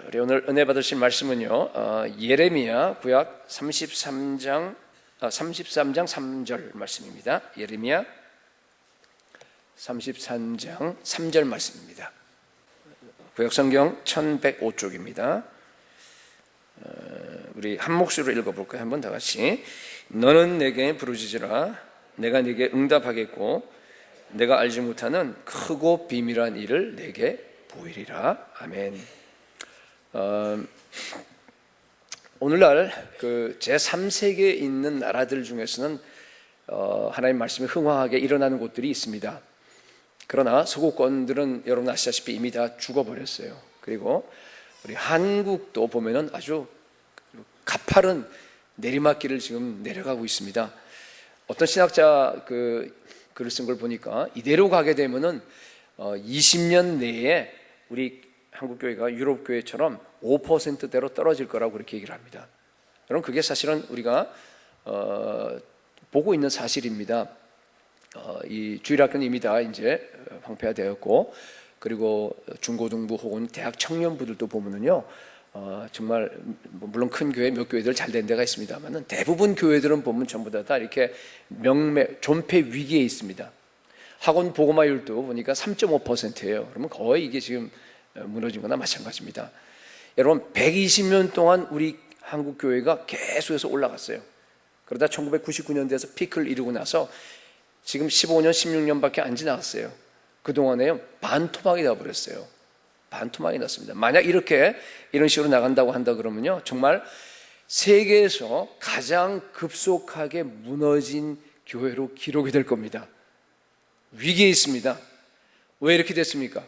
우리 오늘 은혜 받으실 말씀은요, 예레미야 구약 33장 3절 말씀입니다. 예레미야 33장 3절 말씀입니다. 구약성경 1105쪽입니다. 우리 한 목소리로 읽어볼까요? 한번 다 같이. 너는 내게 부르짖으라. 내가 네게 응답하겠고 내가 알지 못하는 크고 비밀한 일을 내게 보이리라. 아멘. 오늘날 그 제3세계에 있는 나라들 중에서는 하나님 말씀이 흥황하게 일어나는 곳들이 있습니다. 그러나 서구권들은 여러분 아시다시피 이미 다 죽어버렸어요. 그리고 우리 한국도 보면은 아주 가파른 내리막길을 지금 내려가고 있습니다. 어떤 신학자 글을 쓴 걸 보니까 이대로 가게 되면은 20년 내에 우리 한국교회가 유럽교회처럼 5%대로 떨어질 거라고 그렇게 얘기를 합니다. 여러분, 그게 사실은 우리가 보고 있는 사실입니다. 이 주일학교는 이미 다 이제 황폐화 되었고, 그리고 중고등부 혹은 대학 청년부들도 보면은요, 정말 물론 큰 교회 몇 교회들 잘 된 데가 있습니다만은 대부분 교회들은 보면 전부 다 이렇게 존폐 위기에 있습니다. 학원 복음화율도 보니까 3.5%예요. 그러면 거의 이게 지금 무너진 거나 마찬가지입니다. 여러분, 120년 동안 우리 한국 교회가 계속해서 올라갔어요. 그러다 1999년대에서 피크를 이루고 나서 지금 15년, 16년밖에 안 지나갔어요. 그동안에 반토막이 나버렸어요. 반토막이 났습니다. 만약 이런 식으로 나간다고 한다 그러면요, 정말 세계에서 가장 급속하게 무너진 교회로 기록이 될 겁니다. 위기에 있습니다. 왜 이렇게 됐습니까?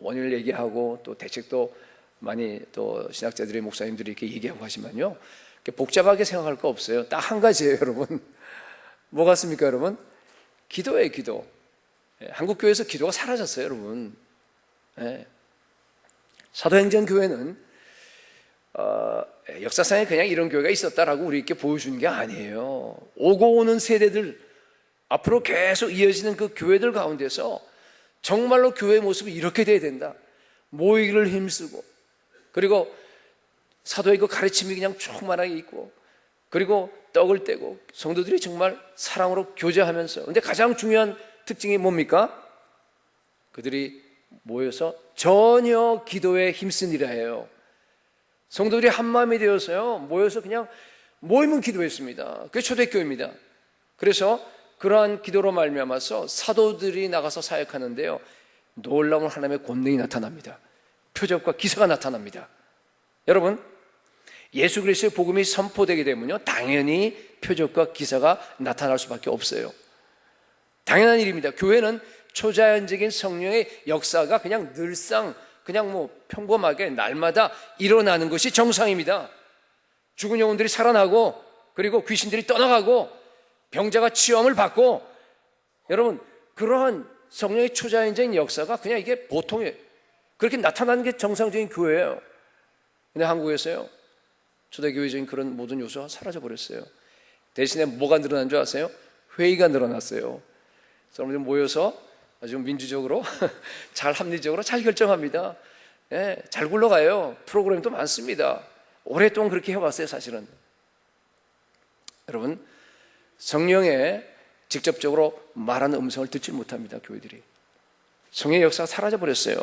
원인을 얘기하고 또 대책도 많이 또 신학자들이 목사님들이 이렇게 얘기하고 하지만요, 복잡하게 생각할 거 없어요. 딱 한 가지예요, 여러분. 뭐 같습니까, 여러분? 기도예요, 기도. 한국교회에서 기도가 사라졌어요, 여러분. 사도행전 교회는 역사상에 그냥 이런 교회가 있었다라고 우리에게 보여주는 게 아니에요. 오고 오는 세대들, 앞으로 계속 이어지는 그 교회들 가운데서 정말로 교회의 모습이 이렇게 돼야 된다. 모이기를 힘쓰고, 그리고 사도의 그 가르침이 그냥 충만하게 있고, 그리고 떡을 떼고 성도들이 정말 사랑으로 교제하면서, 근데 가장 중요한 특징이 뭡니까? 그들이 모여서 전혀 기도에 힘쓰니라 해요. 성도들이 한 마음이 되어서요, 모여서 그냥 모이면 기도했습니다. 그게 초대교회입니다. 그래서 그러한 기도로 말미암아서 사도들이 나가서 사역하는데요, 놀라운 하나님의 권능이 나타납니다. 표적과 기사가 나타납니다. 여러분, 예수 그리스도의 복음이 선포되게 되면요, 당연히 표적과 기사가 나타날 수밖에 없어요. 당연한 일입니다. 교회는 초자연적인 성령의 역사가 그냥 늘상 그냥 평범하게 날마다 일어나는 것이 정상입니다. 죽은 영혼들이 살아나고, 그리고 귀신들이 떠나가고, 병자가 치유함을 받고, 여러분, 그러한 성령의 초자연적인 역사가 그냥 이게 보통이에요. 그렇게 나타나는 게 정상적인 교회예요. 근데 한국에서요, 초대교회적인 그런 모든 요소가 사라져버렸어요. 대신에 뭐가 늘어난 줄 아세요? 회의가 늘어났어요. 사람들이 모여서 아주 민주적으로 잘 합리적으로 잘 결정합니다. 잘 굴러가요. 프로그램도 많습니다. 오랫동안 그렇게 해왔어요, 사실은. 여러분, 성령의 직접적으로 말하는 음성을 듣지 못합니다, 교회들이. 성령의 역사가 사라져버렸어요.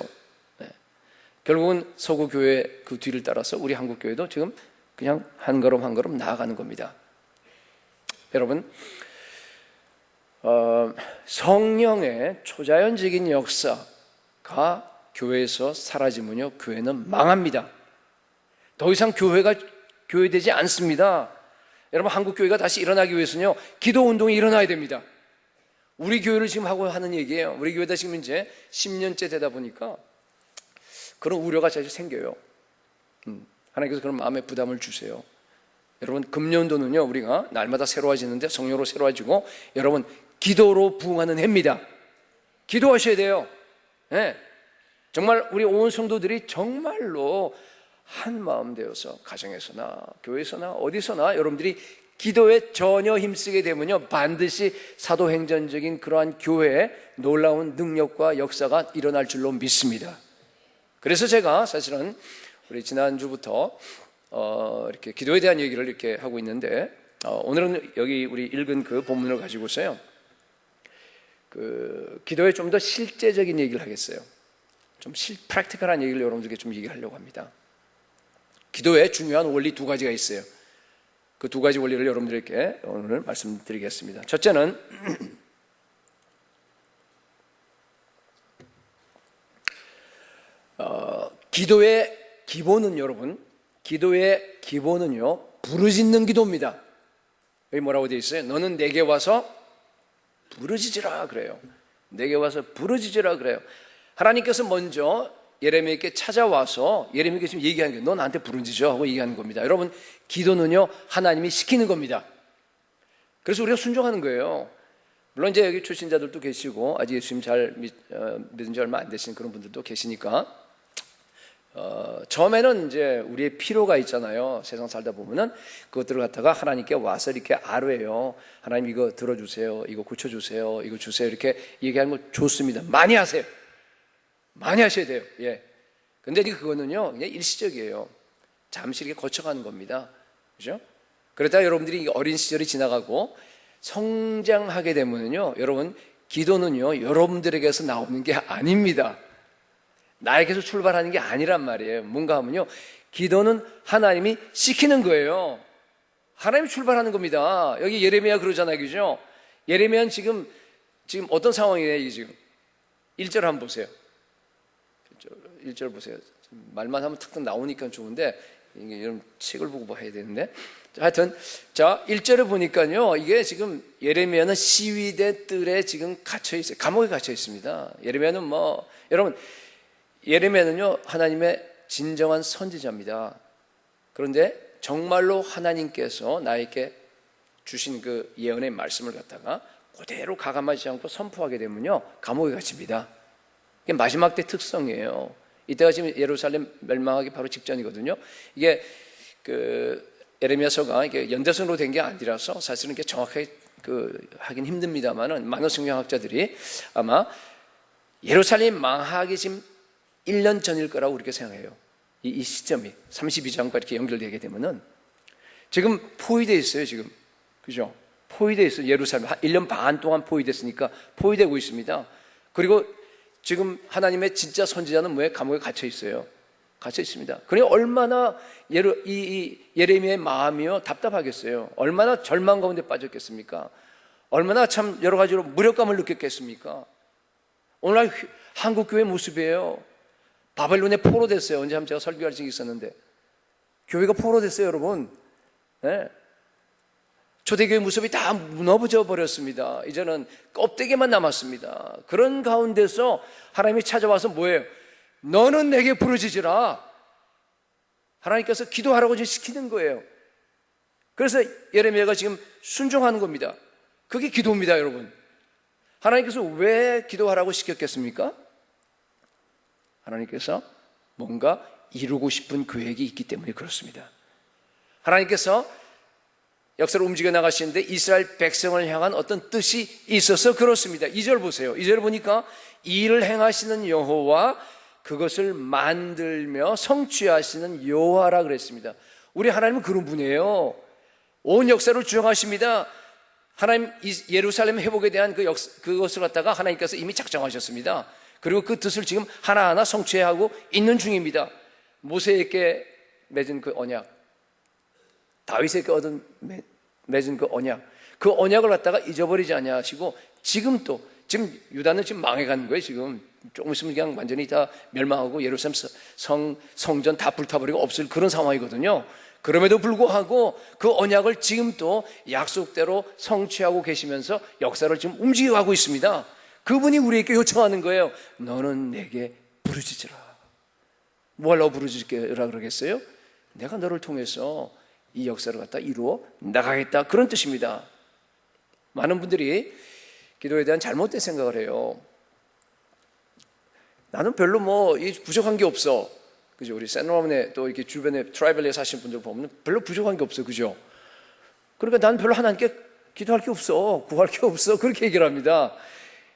결국은 서구교회 그 뒤를 따라서 우리 한국교회도 지금 그냥 한 걸음 한 걸음 나아가는 겁니다. 여러분, 성령의 초자연적인 역사가 교회에서 사라지면요, 교회는 망합니다. 더 이상 교회가 교회되지 않습니다. 여러분, 한국교회가 다시 일어나기 위해서는요, 기도운동이 일어나야 됩니다. 우리 교회를 지금 하고 하는 얘기예요. 우리 교회가 지금 이제 10년째 되다 보니까 그런 우려가 자주 생겨요. 하나님께서 그런 마음의 부담을 주세요. 여러분, 금년도는요, 우리가 날마다 새로워지는데 성령으로 새로워지고, 여러분, 기도로 부흥하는 해입니다. 기도하셔야 돼요. 정말 우리 온 성도들이 정말로 한 마음 되어서 가정에서나 교회에서나 어디서나 여러분들이 기도에 전혀 힘쓰게 되면요, 반드시 사도행전적인 그러한 교회의 놀라운 능력과 역사가 일어날 줄로 믿습니다. 그래서 제가 사실은 우리 지난주부터 이렇게 기도에 대한 얘기를 이렇게 하고 있는데, 오늘은 여기 우리 읽은 그 본문을 가지고서요, 그 기도에 좀 더 실제적인 얘기를 하겠어요. 좀 프랙티컬한 얘기를 여러분들께 좀 얘기하려고 합니다. 기도에 중요한 원리 두 가지가 있어요. 그 두 가지 원리를 여러분들에게 오늘 말씀드리겠습니다. 첫째는 기도의 기본은, 여러분, 기도의 기본은요, 부르짖는 기도입니다. 여기 뭐라고 되어 있어요? 너는 내게 와서 부르짖으라 그래요. 내게 와서 부르짖으라 그래요. 하나님께서 먼저 예레미야에게 찾아와서 예레미야에게 지금 얘기하는 거예요. 너 나한테 부르짖어 하고 얘기하는 겁니다. 여러분, 기도는요, 하나님이 시키는 겁니다. 그래서 우리가 순종하는 거예요. 물론 이제 여기 출신자들도 계시고 아직 예수님 잘 믿은 지 얼마 안 되신 그런 분들도 계시니까 처음에는 이제 우리의 필요가 있잖아요. 세상 살다 보면은 그것들을 갖다가 하나님께 와서 이렇게 아뢰요. 하나님 이거 들어주세요. 이거 고쳐주세요. 이거 주세요. 이렇게 얘기하는 거 좋습니다. 많이 하세요. 많이 하셔야 돼요. 예. 근데 그거는요, 그냥 일시적이에요. 잠시 이렇게 거쳐가는 겁니다. 그죠? 그러다가 여러분들이 어린 시절이 지나가고 성장하게 되면요, 여러분, 기도는요, 여러분들에게서 나오는 게 아닙니다. 나에게서 출발하는 게 아니란 말이에요. 뭔가 하면요, 기도는 하나님이 시키는 거예요. 하나님이 출발하는 겁니다. 여기 예레미야 그러잖아요. 그죠? 예레미야는 지금 어떤 상황이에요? 지금 1절 한번 보세요. 1절 보세요. 말만 하면 탁탁 나오니까 좋은데 이게 여러분 책을 보고 봐야 되는데, 하여튼 자 1절에 보니까요, 이게 지금 예레미야는 시위대 뜰에 지금 갇혀 있어요. 감옥에 갇혀 있습니다. 예레미야는 뭐, 여러분, 예레미야는요, 하나님의 진정한 선지자입니다. 그런데 정말로 하나님께서 나에게 주신 그 예언의 말씀을 갖다가 그대로 가감하지 않고 선포하게 되면요, 감옥에 갇힙니다. 이게 마지막 때 특성이에요. 이때가 지금 예루살렘 멸망하기 바로 직전이거든요. 이게 그 예레미야서가 이게 연대선으로 된 게 아니라서 사실은 이게 정확하게 하긴 힘듭니다만은, 많은 성경학자들이 아마 예루살렘 망하기 지금 1년 전일 거라고 그렇게 생각해요. 이 시점이 32장과 이렇게 연결되게 되면은 지금 포위되어 있어요. 지금, 그죠? 포위되어 있어요. 예루살렘 1년 반 동안 포위됐으니까 포위되고 있습니다. 그리고 지금 하나님의 진짜 선지자는 뭐에 감옥에 갇혀 있어요. 갇혀 있습니다. 그러니 얼마나 예레미야의 마음이요, 답답하겠어요. 얼마나 절망 가운데 빠졌겠습니까? 얼마나 참 여러 가지로 무력감을 느꼈겠습니까? 오늘날 한국 교회 모습이에요. 바벨론에 포로됐어요. 언제 한번 제가 설교할 적이 있었는데, 교회가 포로됐어요, 여러분. 네. 초대교회 모습이 다 무너져 버렸습니다. 이제는 껍데기만 남았습니다. 그런 가운데서 하나님이 찾아와서 뭐예요? 너는 내게 부르짖으라. 하나님께서 기도하라고 시키는 거예요. 그래서 예레미야가 지금 순종하는 겁니다. 그게 기도입니다, 여러분. 하나님께서 왜 기도하라고 시켰겠습니까? 하나님께서 뭔가 이루고 싶은 계획이 있기 때문에 그렇습니다. 하나님께서 역사를 움직여 나가시는데 이스라엘 백성을 향한 어떤 뜻이 있어서 그렇습니다. 2절 보세요. 2절 보니까 이를 행하시는 여호와, 그것을 만들며 성취하시는 여호와라 그랬습니다. 우리 하나님은 그런 분이에요. 온 역사를 주장하십니다. 하나님 예루살렘 회복에 대한 그것을 갖다가 하나님께서 이미 작정하셨습니다. 그리고 그 뜻을 지금 하나하나 성취하고 있는 중입니다. 모세에게 맺은 그 언약, 다윗에게 맺은 그 언약을 갖다가 잊어버리지 아니하시고, 지금 유다는 지금 망해가는 거예요. 지금 조금 있으면 그냥 완전히 다 멸망하고 예루살렘 성전 다 불타버리고 없을 그런 상황이거든요. 그럼에도 불구하고 그 언약을 지금 또 약속대로 성취하고 계시면서 역사를 지금 움직여가고 있습니다. 그분이 우리에게 요청하는 거예요. 너는 내게 부르짖으라. 뭐 하려고 부르짖으라 그러겠어요? 내가 너를 통해서 이 역사를 갖다 이루어 나가겠다, 그런 뜻입니다. 많은 분들이 기도에 대한 잘못된 생각을 해요. 나는 별로 부족한 게 없어. 그죠? 우리 샌로몬에 또 이렇게 주변에 트라이벌에 사시는 분들 보면 별로 부족한 게 없어. 그죠? 그러니까 나는 별로 하나님께 기도할 게 없어. 구할 게 없어. 그렇게 얘기를 합니다.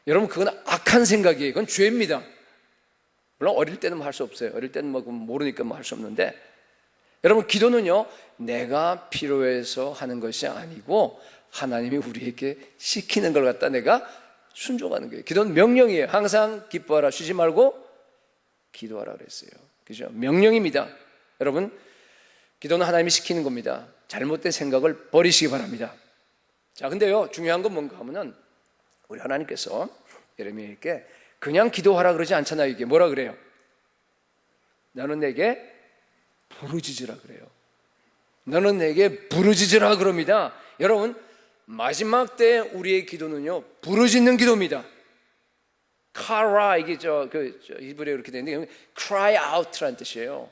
여러분, 그건 악한 생각이에요. 그건 죄입니다. 물론 어릴 때는 뭐 할 수 없어요. 어릴 때는 뭐 모르니까 뭐 할 수 없는데, 여러분, 기도는요 내가 필요해서 하는 것이 아니고 하나님이 우리에게 시키는 걸 갖다 내가 순종하는 거예요. 기도는 명령이에요. 항상 기뻐하라, 쉬지 말고 기도하라 그랬어요. 그죠? 명령입니다. 여러분, 기도는 하나님이 시키는 겁니다. 잘못된 생각을 버리시기 바랍니다. 자, 근데요 중요한 건 뭔가 하면은 우리 하나님께서 예레미야에게 그냥 기도하라 그러지 않잖아요. 이게 뭐라 그래요? 너는 내게 부르짖으라 그래요. 너는 내게 부르짖으라 그럽니다. 여러분, 마지막 때 우리의 기도는요 부르짖는 기도입니다. 카라, 이게 히브리어로 이렇게 되는데 cry out라는 뜻이에요.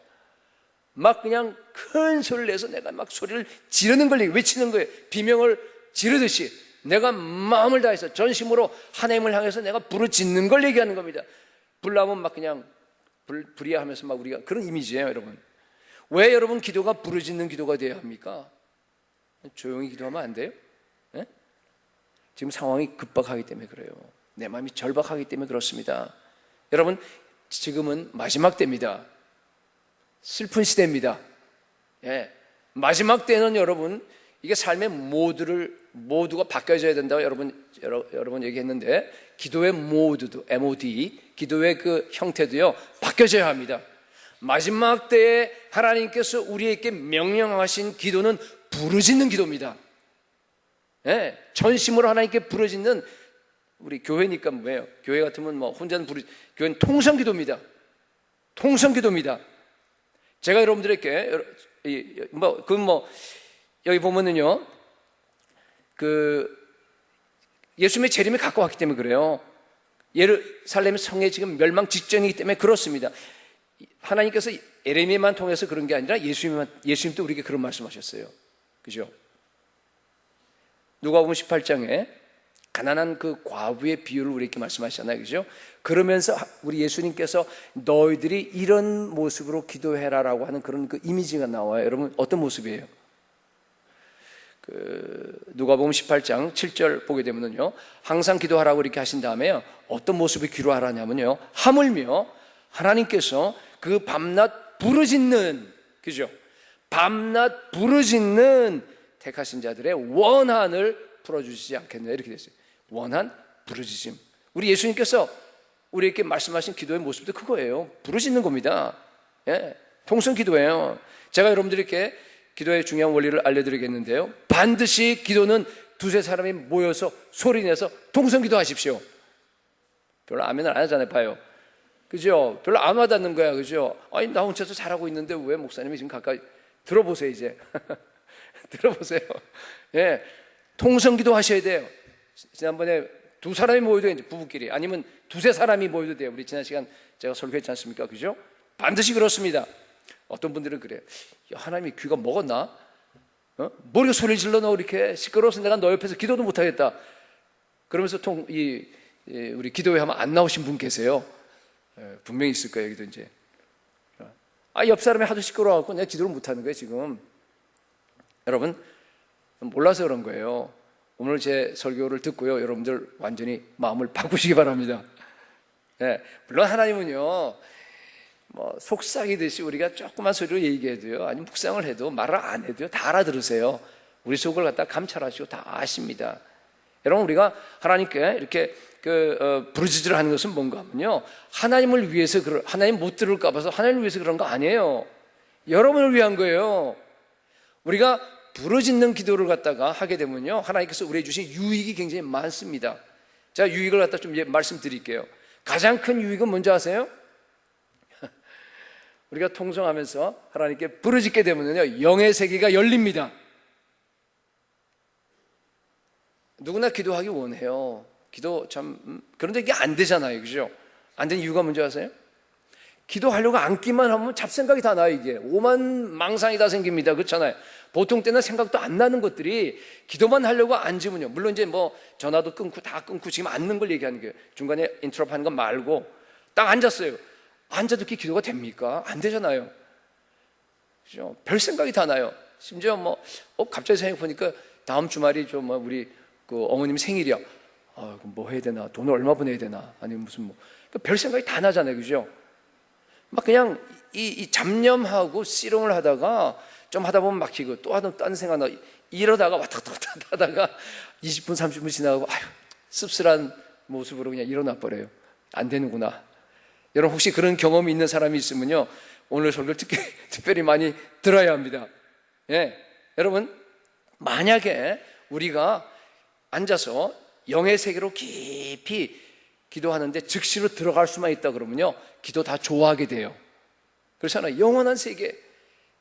막 그냥 큰 소리를 내서 내가 막 소리를 지르는 걸 외치는 거예요. 비명을 지르듯이 내가 마음을 다해서 전심으로 하나님을 향해서 내가 부르짖는 걸 얘기하는 겁니다. 불나면 막 그냥 불이야 하면서 막 우리가 그런 이미지예요. 여러분, 왜 여러분 기도가 부르짖는 기도가 되어야 합니까? 조용히 기도하면 안 돼요? 네? 지금 상황이 급박하기 때문에 그래요. 내 마음이 절박하기 때문에 그렇습니다. 여러분, 지금은 마지막 때입니다. 슬픈 시대입니다. 예. 마지막 때는 여러분, 이게 삶의 모두가 바뀌어져야 된다고 여러분 얘기했는데, 기도의 모드도, MOD, 기도의 그 형태도요 바뀌어져야 합니다. 마지막 때에 하나님께서 우리에게 명령하신 기도는 부르짖는 기도입니다. 예. 전심으로 하나님께 부르짖는, 우리 교회니까 뭐예요? 교회 같으면 뭐 혼자는 교회는 통성기도입니다. 통성기도입니다. 제가 여러분들에게 여기 보면은요 예수님의 재림이 가까웠기 때문에 그래요. 예루살렘 성에 지금 멸망 직전이기 때문에 그렇습니다. 하나님께서 예레미야만 통해서 그런 게 아니라 예수님도 우리에게 그런 말씀하셨어요. 그죠? 누가복음 18장에 가난한 그 과부의 비유를 우리에게 말씀하시잖아요. 그죠? 그러면서 우리 예수님께서 너희들이 이런 모습으로 기도해라라고 하는 그런 그 이미지가 나와요. 여러분, 어떤 모습이에요? 누가복음 18장 7절 보게 되면요, 항상 기도하라고 이렇게 하신 다음에요, 어떤 모습을 기도하라냐면요, 하물며 하나님께서 그 밤낮 부르짖는, 그죠? 밤낮 부르짖는 택하신 자들의 원한을 풀어주시지 않겠냐, 이렇게 됐어요. 원한, 부르짖음. 우리 예수님께서 우리에게 말씀하신 기도의 모습도 그거예요. 부르짖는 겁니다. 예, 통성 기도예요. 제가 여러분들에게 기도의 중요한 원리를 알려드리겠는데요, 반드시 기도는 두세 사람이 모여서 소리내서 통성 기도하십시오. 별로 아멘을 안 하잖아요. 봐요. 그죠? 별로 안 와닿는 거야. 그죠? 아니, 나 혼자서 잘하고 있는데 왜 목사님이 지금 가까이. 들어보세요, 이제. 들어보세요. 예, 통성 기도 하셔야 돼요. 지난번에 두 사람이 모여도 돼요. 부부끼리. 아니면 두세 사람이 모여도 돼요. 우리 지난 시간 제가 설교했지 않습니까? 그죠? 반드시 그렇습니다. 어떤 분들은 그래요. 야, 하나님이 귀가 먹었나? 머리가 소리를 질러 너 이렇게 시끄러워서 내가 너 옆에서 기도도 못하겠다. 그러면서 우리 기도회 하면 안 나오신 분 계세요. 분명히 있을 거예요. 여기도 이제. 옆 사람이 하도 시끄러워갖고 내가 기도를 못하는 거예요, 지금. 여러분, 몰라서 그런 거예요. 오늘 제 설교를 듣고요, 여러분들 완전히 마음을 바꾸시기 바랍니다. 네, 물론 하나님은요, 속삭이듯이 우리가 조그만 소리로 얘기해도요, 아니 묵상을 해도 말을 안 해도요, 다 알아들으세요. 우리 속을 갖다 감찰하시고 다 아십니다. 여러분, 우리가 하나님께 이렇게 부르짖으라 하는 것은 뭔가 하면요, 하나님을 위해서 하나님 못 들을까 봐서 하나님을 위해서 그런 거 아니에요. 여러분을 위한 거예요. 우리가 부르짖는 기도를 갖다가 하게 되면요, 하나님께서 우리에게 주신 유익이 굉장히 많습니다. 제가 유익을 갖다 좀 말씀드릴게요. 가장 큰 유익은 뭔지 아세요? 우리가 통성하면서 하나님께 부르짖게 되면요, 영의 세계가 열립니다. 누구나 기도하기 원해요. 기도 그런데 이게 안 되잖아요. 그죠? 안 되는 이유가 뭔지 아세요? 기도하려고 앉기만 하면 잡생각이 다 나요. 이게 오만 망상이 다 생깁니다. 그렇잖아요. 보통 때는 생각도 안 나는 것들이 기도만 하려고 앉으면요, 물론 이제 전화도 끊고 다 끊고 지금 앉는 걸 얘기하는 거예요. 중간에 인터럽 하는 거 말고 딱 앉았어요. 앉아도 이렇게 기도가 됩니까? 안 되잖아요. 그죠? 별 생각이 다 나요. 심지어 갑자기 생각해보니까 다음 주말이 우리 어머님 생일이야. 그럼 뭐 해야 되나? 돈을 얼마 보내야 되나? 아니면 무슨 별 생각이 다 나잖아요. 그죠? 막 그냥 이 잡념하고 씨름을 하다가 좀 하다 보면 막히고 또 하다 딴 생각 나 이러다가 왔다 갔다 하다가 20분 30분 지나가고 아유 씁쓸한 모습으로 그냥 일어나 버려요. 안 되는구나. 여러분 혹시 그런 경험이 있는 사람이 있으면요 오늘 설교를 특별히 많이 들어야 합니다. 예, 여러분 만약에 우리가 앉아서 영의 세계로 깊이 기도하는데 즉시로 들어갈 수만 있다 그러면요 기도 다 좋아하게 돼요. 그렇잖아요. 영원한 세계,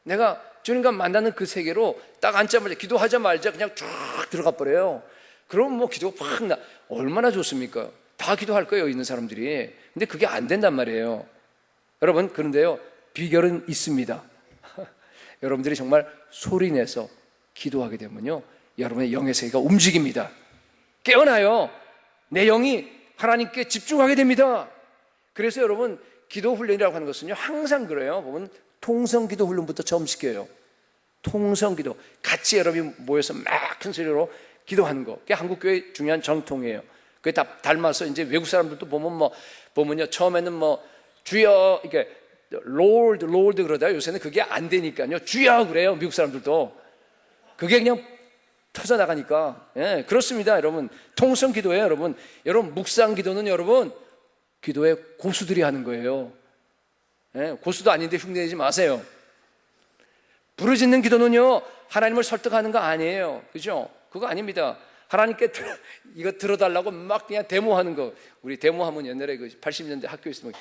내가 주님과 만나는 그 세계로 딱 앉자마자 기도하자마자 그냥 쭉 들어가 버려요. 그럼 뭐 기도가 팍 나. 얼마나 좋습니까? 다 기도할 거예요 있는 사람들이. 근데 그게 안 된단 말이에요. 여러분 그런데요 비결은 있습니다. 여러분들이 정말 소리내서 기도하게 되면요 여러분의 영의 세계가 움직입니다. 깨어나요. 내 영이 하나님께 집중하게 됩니다. 그래서 여러분 기도 훈련이라고 하는 것은요 항상 그래요. 보면 통성기도 훈련부터 처음 시켜요. 통성기도, 같이 여러분이 모여서 막 큰 소리로 기도하는 거, 그게 한국교회의 중요한 전통이에요. 그게 다 닮아서 이제 외국 사람들도 보면요 처음에는 주여 이렇게 롤드 그러다가 요새는 그게 안 되니까요 주여 그래요. 미국 사람들도 그게 그냥 터져 나가니까. 예, 그렇습니다. 여러분 통성 기도예요. 여러분 묵상 기도는 여러분 기도의 고수들이 하는 거예요. 예, 고수도 아닌데 흉내내지 마세요. 부르짖는 기도는요 하나님을 설득하는 거 아니에요. 그죠? 그거 아닙니다. 하나님께 이거 들어달라고 막 그냥 데모하는 거. 우리 데모하면 옛날에 그 80년대 학교에 있으면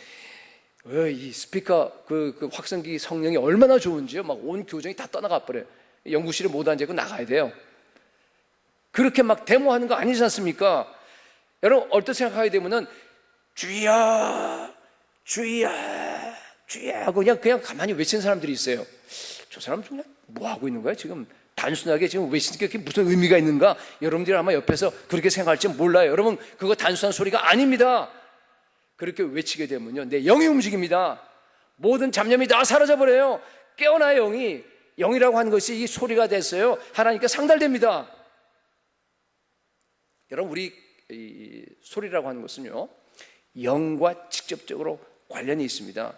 이 스피커 그 확성기 성능이 얼마나 좋은지요. 막 온 교정이 다 떠나가 버려요. 연구실에 못 앉고 나가야 돼요. 그렇게 막 데모하는 거 아니지 않습니까? 여러분 어떻게 생각하게 되면은 주여 주여 주여 하고 그냥 가만히 외치는 사람들이 있어요. 저 사람 그냥 뭐 하고 있는 거야 지금? 단순하게 지금 외치니까 그게 무슨 의미가 있는가? 여러분들이 아마 옆에서 그렇게 생각할지 몰라요. 여러분 그거 단순한 소리가 아닙니다. 그렇게 외치게 되면요 내 영이 움직입니다. 모든 잡념이 다 사라져버려요. 깨어나요. 영이라고 하는 것이 이 소리가 됐어요. 하나님께 상달됩니다. 여러분 우리 이 소리라고 하는 것은요 영과 직접적으로 관련이 있습니다.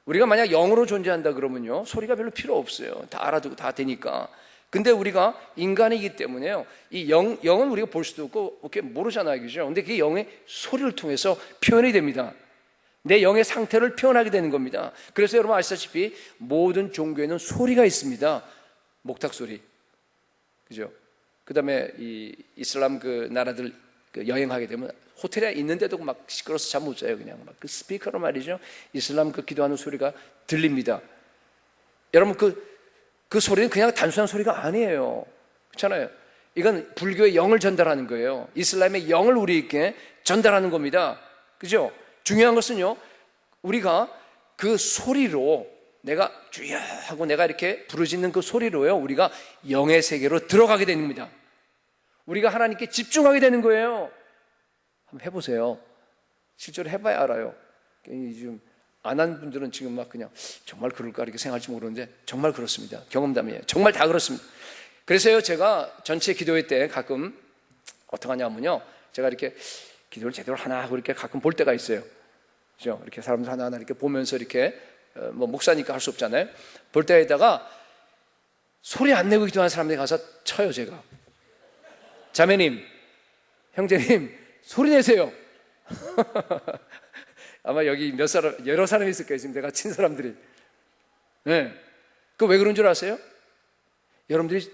우리가 만약 영으로 존재한다 그러면요 소리가 별로 필요 없어요. 다 알아두고 다 되니까. 근데 우리가 인간이기 때문에요 이 영은 우리가 볼 수도 없고 이렇게 모르잖아요. 그죠? 근데 그게 영의 소리를 통해서 표현이 됩니다. 내 영의 상태를 표현하게 되는 겁니다. 그래서 여러분 아시다시피 모든 종교에는 소리가 있습니다. 목탁 소리, 그죠? 그 다음에 이 이슬람 그 나라들 여행하게 되면 호텔에 있는데도 막 시끄러워서 잠 못 자요. 그냥 막 그 스피커로 말이죠 이슬람 그 기도하는 소리가 들립니다. 여러분 그 소리는 그냥 단순한 소리가 아니에요. 그렇잖아요. 이건 불교의 영을 전달하는 거예요. 이슬람의 영을 우리에게 전달하는 겁니다. 그죠? 중요한 것은요 우리가 그 소리로 내가 주여 하고 내가 이렇게 부르짖는 그 소리로요 우리가 영의 세계로 들어가게 됩니다. 우리가 하나님께 집중하게 되는 거예요. 한번 해보세요. 실제로 해봐야 알아요. 지금 안 한 분들은 지금 막 그냥 정말 그럴까 이렇게 생각할지 모르는데 정말 그렇습니다. 경험담이에요. 정말 다 그렇습니다. 그래서요 제가 전체 기도회 때 가끔 어떻게 하냐면요 제가 이렇게 기도를 제대로 하나 하고 이렇게 가끔 볼 때가 있어요. 그죠? 이렇게 사람들 하나하나 이렇게 보면서 이렇게 뭐 목사니까 할 수 없잖아요. 볼 때에다가 소리 안 내고 기도하는 사람들이 가서 쳐요. 제가 자매님 형제님 소리 내세요. 아마 여기 여러 사람이 있을 거예요. 지금 내가 친 사람들이. 네. 그 왜 그런 줄 아세요? 여러분들이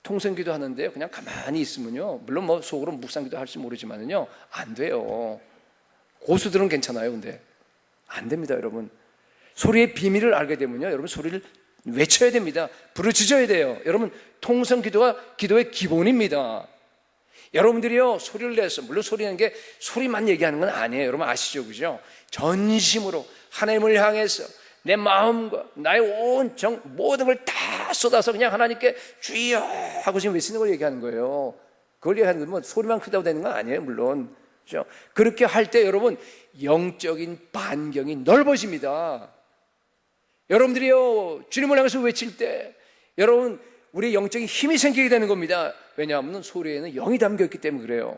통성기도 하는데요 그냥 가만히 있으면요 물론 뭐 속으로 묵상기도 할지 모르지만은요 안 돼요. 고수들은 괜찮아요. 근데 안 됩니다. 여러분 소리의 비밀을 알게 되면요 여러분 소리를 외쳐야 됩니다. 부르짖어야 돼요. 여러분 통성기도가 기도의 기본입니다. 여러분들이요 소리를 내서, 물론 소리 내는 게 소리만 얘기하는 건 아니에요. 여러분 아시죠? 그죠? 전심으로 하나님을 향해서 내 마음과 나의 온 모든 걸 다 쏟아서 그냥 하나님께 주여 하고 지금 외치는 걸 얘기하는 거예요. 그걸 얘기하는 건 뭐 소리만 크다고 되는 건 아니에요. 물론 그죠? 그렇게 할 때 여러분 영적인 반경이 넓어집니다. 여러분들이요 주님을 향해서 외칠 때 여러분 우리의 영적인 힘이 생기게 되는 겁니다. 왜냐하면 소리에는 영이 담겨있기 때문에 그래요.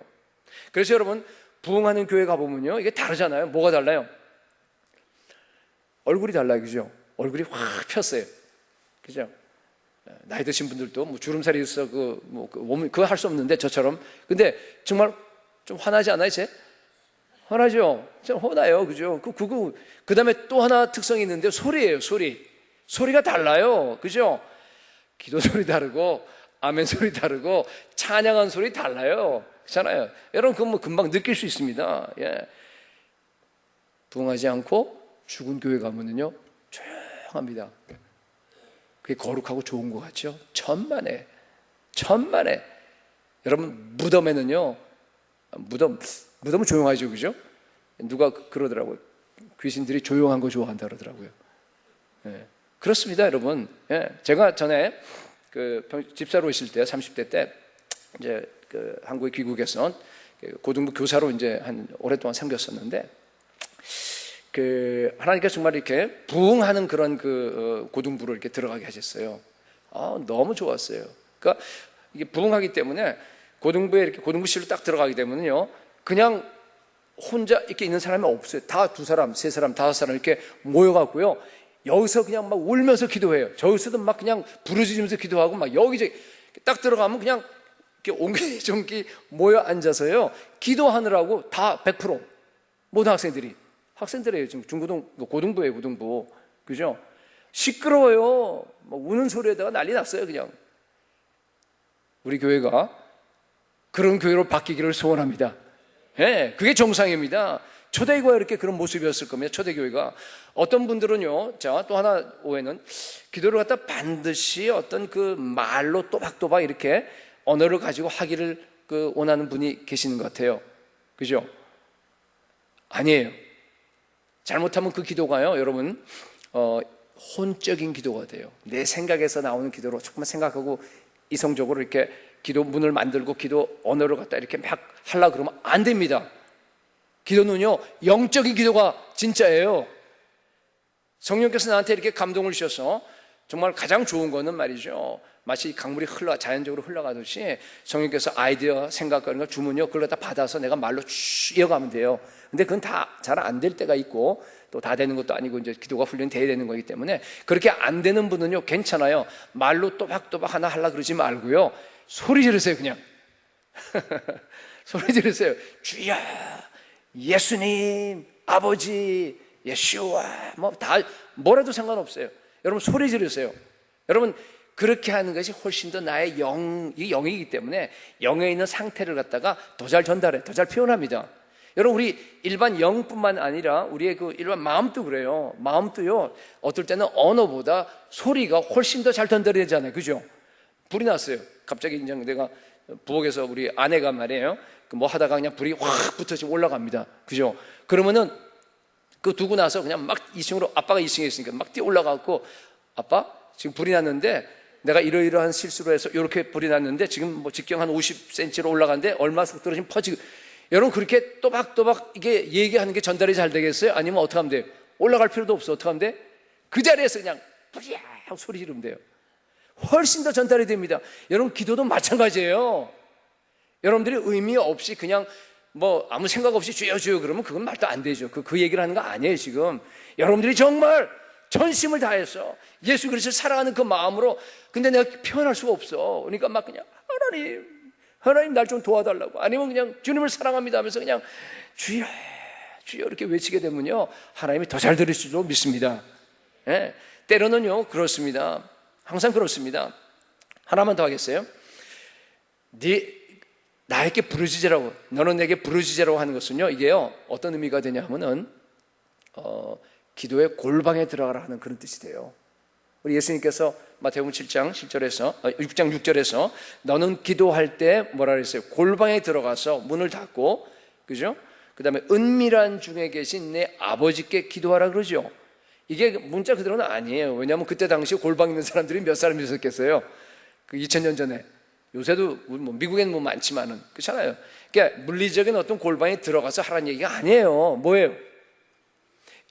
그래서 여러분 부흥하는 교회 가보면요 이게 다르잖아요. 뭐가 달라요? 얼굴이 달라요, 그죠? 얼굴이 확 폈어요, 그죠? 나이 드신 분들도 뭐 주름살이 있어 그거 할 수 없는데 저처럼. 근데 정말 좀 화나지 않아요, 쟤? 화나죠? 좀 화나요, 그죠? 그 다음에 또 하나 특성이 있는데 소리예요, 소리가 달라요, 그죠? 기도 소리 다르고 아멘 소리 다르고 찬양한 소리 달라요, 그렇잖아요. 여러분 그거 뭐 금방 느낄 수 있습니다. 예. 부흥하지 않고 죽은 교회 가면은요 조용합니다. 그게 거룩하고 좋은 것 같죠? 천만에 여러분 무덤에는요, 무덤은 조용하죠, 그죠? 누가 그러더라고요. 귀신들이 조용한 거 좋아한다 그러더라고요. 예. 그렇습니다, 여러분. 예. 제가 전에 집사로 있을 때 30대 때 이제 한국에 귀국해서 고등부 교사로 이제 한 오랫동안 섬겼었는데, 하나님께서 정말 이렇게 부흥하는 그런 고등부로 이렇게 들어가게 하셨어요. 너무 좋았어요. 그러니까 이게 부흥하기 때문에 고등부에 이렇게 고등부실로 딱 들어가게 되면요, 그냥 혼자 이렇게 있는 사람이 없어요. 다 2사람, 3사람, 5사람 이렇게 모여갖고요, 여기서 그냥 막 울면서 기도해요. 저기서도 막 그냥 부르짖으면서 기도하고 막 여기저기 딱 들어가면 그냥 이렇게 옹기종기 모여 앉아서요, 기도하느라고 다 100% 모든 학생들이에요. 지금 고등부예요, 고등부. 그죠? 시끄러워요. 막 우는 소리에다가 난리 났어요, 그냥. 우리 교회가 그런 교회로 바뀌기를 소원합니다. 예, 그게 정상입니다. 초대교회가 이렇게 그런 모습이었을 겁니다. 초대교회가. 어떤 분들은요, 자, 또 하나 오해는, 기도를 갖다 반드시 어떤 말로 또박또박 이렇게 언어를 가지고 하기를 원하는 분이 계시는 것 같아요. 그죠? 아니에요. 잘못하면 그 기도가요, 여러분, 혼적인 기도가 돼요. 내 생각에서 나오는 기도로 조금만 생각하고 이성적으로 이렇게 기도 문을 만들고 기도 언어를 갖다 이렇게 막 하려고 그러면 안 됩니다. 기도는요, 영적인 기도가 진짜예요. 성령께서 나한테 이렇게 감동을 주셔서 정말 가장 좋은 거는 말이죠, 마치 강물이 자연적으로 흘러가듯이 성령께서 아이디어, 생각 그런 걸 주면요, 그걸 다 받아서 내가 말로 쭉 이어가면 돼요. 근데 그건 다 잘 안 될 때가 있고 또 다 되는 것도 아니고 이제 기도가 훈련돼야 되는 거기 때문에, 그렇게 안 되는 분은요, 괜찮아요. 말로 또박또박 하나 하려고 그러지 말고요, 소리 지르세요, 그냥. 소리 지르세요. 주여, 예수님, 아버지, 예수와, 뭐라도 상관없어요. 여러분 소리 지르세요. 여러분 그렇게 하는 것이 훨씬 더 나의 이게 영이기 때문에 영에 있는 상태를 갖다가 더 잘 전달해, 더 잘 표현합니다. 여러분 우리 일반 영뿐만 아니라 우리의 일반 마음도 그래요. 마음도요, 어떨 때는 언어보다 소리가 훨씬 더 잘 전달이 되잖아요, 그죠? 불이 났어요. 갑자기 이제 내가 부엌에서 우리 아내가 말이에요, 뭐 하다가 그냥 불이 확 붙어서 올라갑니다, 그죠? 그러면은 두고 나서 그냥 막 2층으로, 아빠가 2층에 있으니까 막 뛰어 올라가고, 아빠 지금 불이 났는데 내가 이러이러한 실수로 해서 이렇게 불이 났는데 지금 뭐 직경 한 50cm로 올라가는데 얼마 속도로 지금 퍼지고. 여러분 그렇게 또박또박 이게 얘기하는 게 전달이 잘 되겠어요? 아니면 어떻게 하면 돼요? 올라갈 필요도 없어. 어떻게 하면 돼? 그 자리에서 그냥 뿌리야 하고 소리 지르면 돼요. 훨씬 더 전달이 됩니다. 여러분 기도도 마찬가지예요. 여러분들이 의미 없이 그냥 뭐 아무 생각 없이 주여 주여 그러면 그건 말도 안 되죠. 그 얘기를 하는 거 아니에요. 지금 여러분들이 정말 전심을 다해서 예수 그리스도를 사랑하는 그 마음으로, 근데 내가 표현할 수가 없어. 그러니까 막 그냥 하나님 날 좀 도와달라고, 아니면 그냥 주님을 사랑합니다 하면서 그냥 주여 주여 이렇게 외치게 되면요, 하나님이 더 잘 들으실 줄 믿습니다. 예, 때로는요 그렇습니다. 항상 그렇습니다. 하나만 더 하겠어요? 나에게 부르짖으라고, 너는 내게 부르짖으라고 하는 것은요, 이게요 어떤 의미가 되냐 하면은 기도의 골방에 들어가라 하는 그런 뜻이 돼요. 우리 예수님께서 마태복음 7장 7절에서 6장 6절에서 너는 기도할 때 뭐라 그랬어요? 골방에 들어가서 문을 닫고, 그죠? 그다음에 은밀한 중에 계신 내 아버지께 기도하라 그러죠. 이게 문자 그대로는 아니에요. 왜냐하면 그때 당시 골방 있는 사람들이 몇 사람이 있었겠어요? 2000년 전에. 요새도 뭐 미국에는 뭐 많지만은, 그렇잖아요. 그러니까 물리적인 어떤 골방에 들어가서 하라는 얘기가 아니에요. 뭐예요?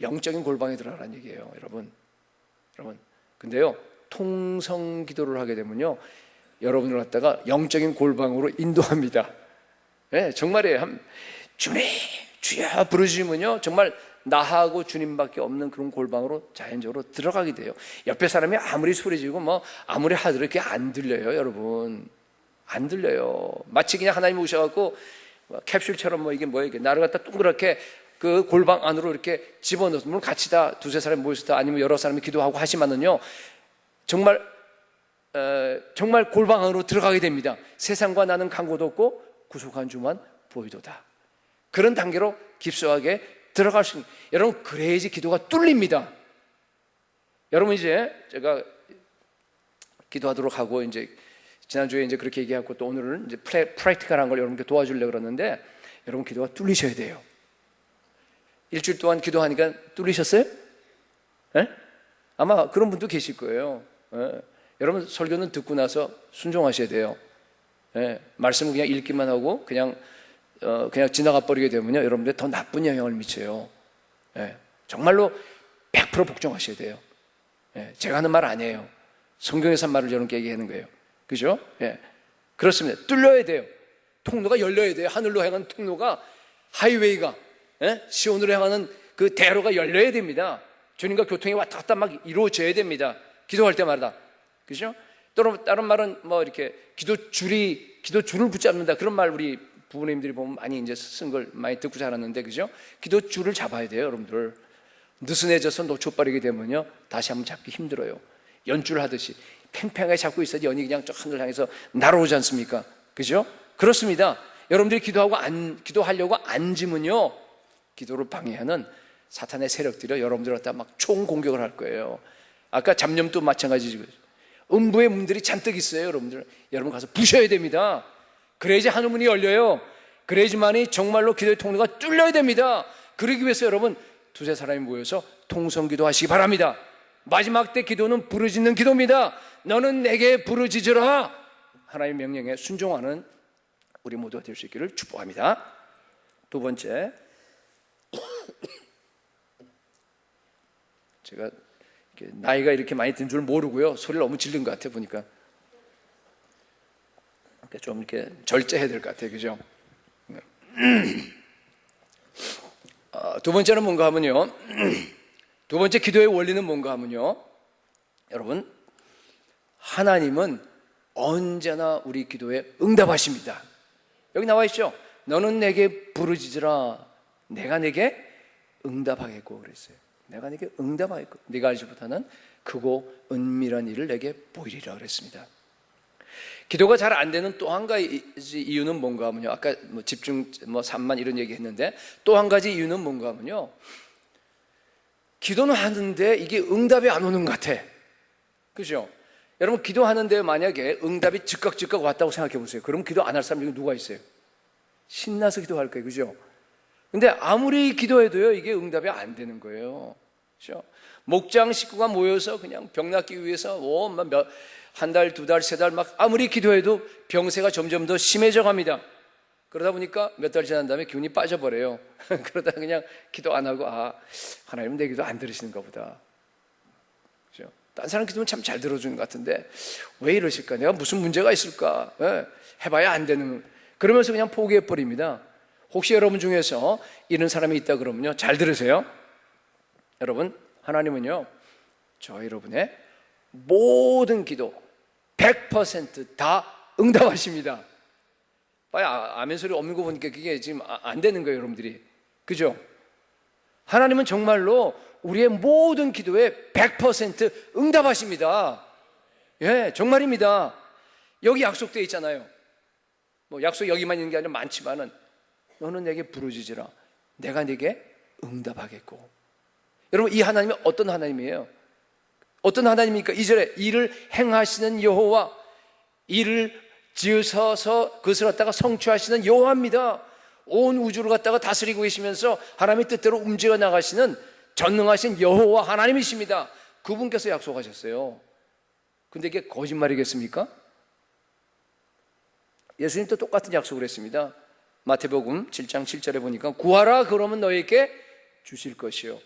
영적인 골방에 들어가라는 얘기예요, 여러분. 근데요, 통성 기도를 하게 되면요, 여러분을 갖다가 영적인 골방으로 인도합니다. 네, 정말이에요. 주님, 주여 부르시면요, 정말 나하고 주님밖에 없는 그런 골방으로 자연적으로 들어가게 돼요. 옆에 사람이 아무리 소리 지르고 뭐 아무리 하더라도 그게 안 들려요, 여러분. 안 들려요. 마치 그냥 하나님 오셔갖고 캡슐처럼 뭐 이게 뭐야, 이게 나를 갖다 동그랗게 그 골방 안으로 이렇게 집어넣어서, 물론 같이 다 두세 사람이 모여서 아니면 여러 사람이 기도하고 하시면은요, 정말 골방 안으로 들어가게 됩니다. 세상과 나는 간 곳 없고 구속한 주만 보이도다. 그런 단계로 깊숙하게 들어갈 수 있는, 여러분, 그래야지 기도가 뚫립니다. 여러분, 이제 제가 기도하도록 하고, 이제 지난주에 이제 그렇게 얘기하고, 또 오늘은 이제 프랙티컬한 걸 여러분께 도와주려고 그러는데, 여러분 기도가 뚫리셔야 돼요. 일주일 동안 기도하니까 뚫리셨어요? 네? 아마 그런 분도 계실 거예요. 네. 여러분, 설교는 듣고 나서 순종하셔야 돼요. 네. 말씀을 그냥 읽기만 하고 그냥 지나가 버리게 되면요, 여러분들 더 나쁜 영향을 미쳐요. 네. 정말로 100% 복종하셔야 돼요. 네. 제가 하는 말 아니에요. 성경에서 한 말을 여러분께 얘기하는 거예요. 그죠? 네. 그렇습니다. 뚫려야 돼요. 통로가 열려야 돼요. 하늘로 향하는 통로가, 하이웨이가, 시온으로 향하는 그 대로가 열려야 됩니다. 주님과 교통이 왔다 갔다 막 이루어져야 됩니다. 기도할 때마다. 그죠? 다른 말은 뭐 이렇게 기도줄을 붙잡는다, 그런 말 우리 부모님들이 보면 많이 이제 쓴 걸 많이 듣고 자랐는데, 그죠? 기도줄을 잡아야 돼요, 여러분들. 느슨해져서 놓쳐버리게 되면요, 다시 한번 잡기 힘들어요. 연줄 하듯이 팽팽하게 잡고 있어야지 연이 그냥 저 하늘 향해서 날아오지 않습니까? 그죠? 그렇습니다. 여러분들이 기도하려고 앉으면요, 기도를 방해하는 사탄의 세력들이 여러분들 갖다 막 총공격을 할 거예요. 아까 잡념도 마찬가지죠. 음부의 문들이 잔뜩 있어요, 여러분들. 여러분 가서 부셔야 됩니다. 그래야지 하늘문이 열려요. 그래야지만이 정말로 기도의 통로가 뚫려야 됩니다. 그러기 위해서 여러분, 두세 사람이 모여서 통성기도 하시기 바랍니다. 마지막 때 기도는 부르짖는 기도입니다. 너는 내게 부르짖으라. 하나님의 명령에 순종하는 우리 모두가 될 수 있기를 축복합니다. 두 번째, 제가 나이가 이렇게 많이 든 줄 모르고요, 소리를 너무 지른 것 같아요, 보니까. 좀 이렇게 절제해야 될 것 같아요, 그죠? 두 번째는 뭔가 하면요, 두 번째 기도의 원리는 뭔가 하면요, 여러분, 하나님은 언제나 우리 기도에 응답하십니다. 여기 나와 있죠? 너는 내게 부르짖으라. 내가 내게 응답하겠고 그랬어요. 내가 내게 응답하겠고, 네가 알지 못하는 크고 은밀한 일을 내게 보이리라 그랬습니다. 기도가 잘 안 되는 또 한 가지 이유는 뭔가 하면요, 아까 집중 산만 이런 얘기 했는데, 또 한 가지 이유는 뭔가 하면요, 기도는 하는데 이게 응답이 안 오는 것 같아. 그죠? 여러분, 기도하는데 만약에 응답이 즉각 왔다고 생각해 보세요. 그럼 기도 안 할 사람 중에 누가 있어요? 신나서 기도할 거예요, 그죠? 근데 아무리 기도해도요, 이게 응답이 안 되는 거예요. 그죠? 목장 식구가 모여서 그냥 병 낫기 위해서 한 달, 두 달, 세 달 막 아무리 기도해도 병세가 점점 더 심해져 갑니다. 그러다 보니까 몇 달 지난 다음에 기운이 빠져버려요. 그러다 그냥 기도 안 하고, 하나님은 내 기도 안 들으시는가 보다. 그죠? 딴 사람 기도는 참 잘 들어주는 것 같은데 왜 이러실까? 내가 무슨 문제가 있을까? 해봐야 안 되는, 그러면서 그냥 포기해버립니다. 혹시 여러분 중에서 이런 사람이 있다 그러면요, 잘 들으세요. 여러분, 하나님은요, 저 여러분의 모든 기도 100% 응답하십니다. 아멘 소리 없는 거 보니까 그게 지금 안 되는 거예요, 여러분들이. 그죠? 하나님은 정말로 우리의 모든 기도에 100% 응답하십니다. 예, 정말입니다. 여기 약속되어 있잖아요. 약속 여기만 있는 게 아니라 많지만은, 너는 내게 부르짖으라. 내가 내게 응답하겠고. 여러분, 이 하나님은 어떤 하나님이에요? 어떤 하나님입니까? 2절에 이를 행하시는 여호와, 이를 지으셔서 그것을 갖다가 성취하시는 여호와입니다. 온 우주를 갖다가 다스리고 계시면서 하나님의 뜻대로 움직여 나가시는 전능하신 여호와 하나님이십니다. 그분께서 약속하셨어요. 근데 이게 거짓말이겠습니까? 예수님도 똑같은 약속을 했습니다. 마태복음 7장 7절에 보니까 구하라 그러면 너에게 주실 것이요,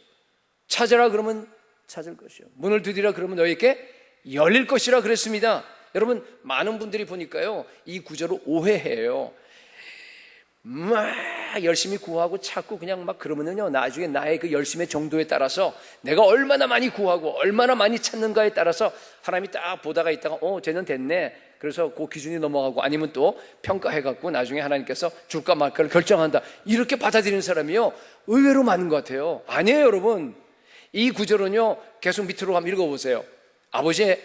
찾으라 그러면 찾을 것이요, 문을 두드리라 그러면 너에게 열릴 것이라 그랬습니다. 여러분, 많은 분들이 보니까요, 이 구절을 오해해요. 막 열심히 구하고 찾고 그냥 막 그러면은요, 나중에 나의 그 열심의 정도에 따라서 내가 얼마나 많이 구하고 얼마나 많이 찾는가에 따라서 하나님이 딱 보다가 있다가 쟤는 됐네. 그래서 그 기준이 넘어가고 아니면 또 평가해갖고 나중에 하나님께서 줄까 말까를 결정한다. 이렇게 받아들이는 사람이요, 의외로 많은 것 같아요. 아니에요, 여러분. 이 구절은요, 계속 밑으로 한번 읽어보세요. 아버지의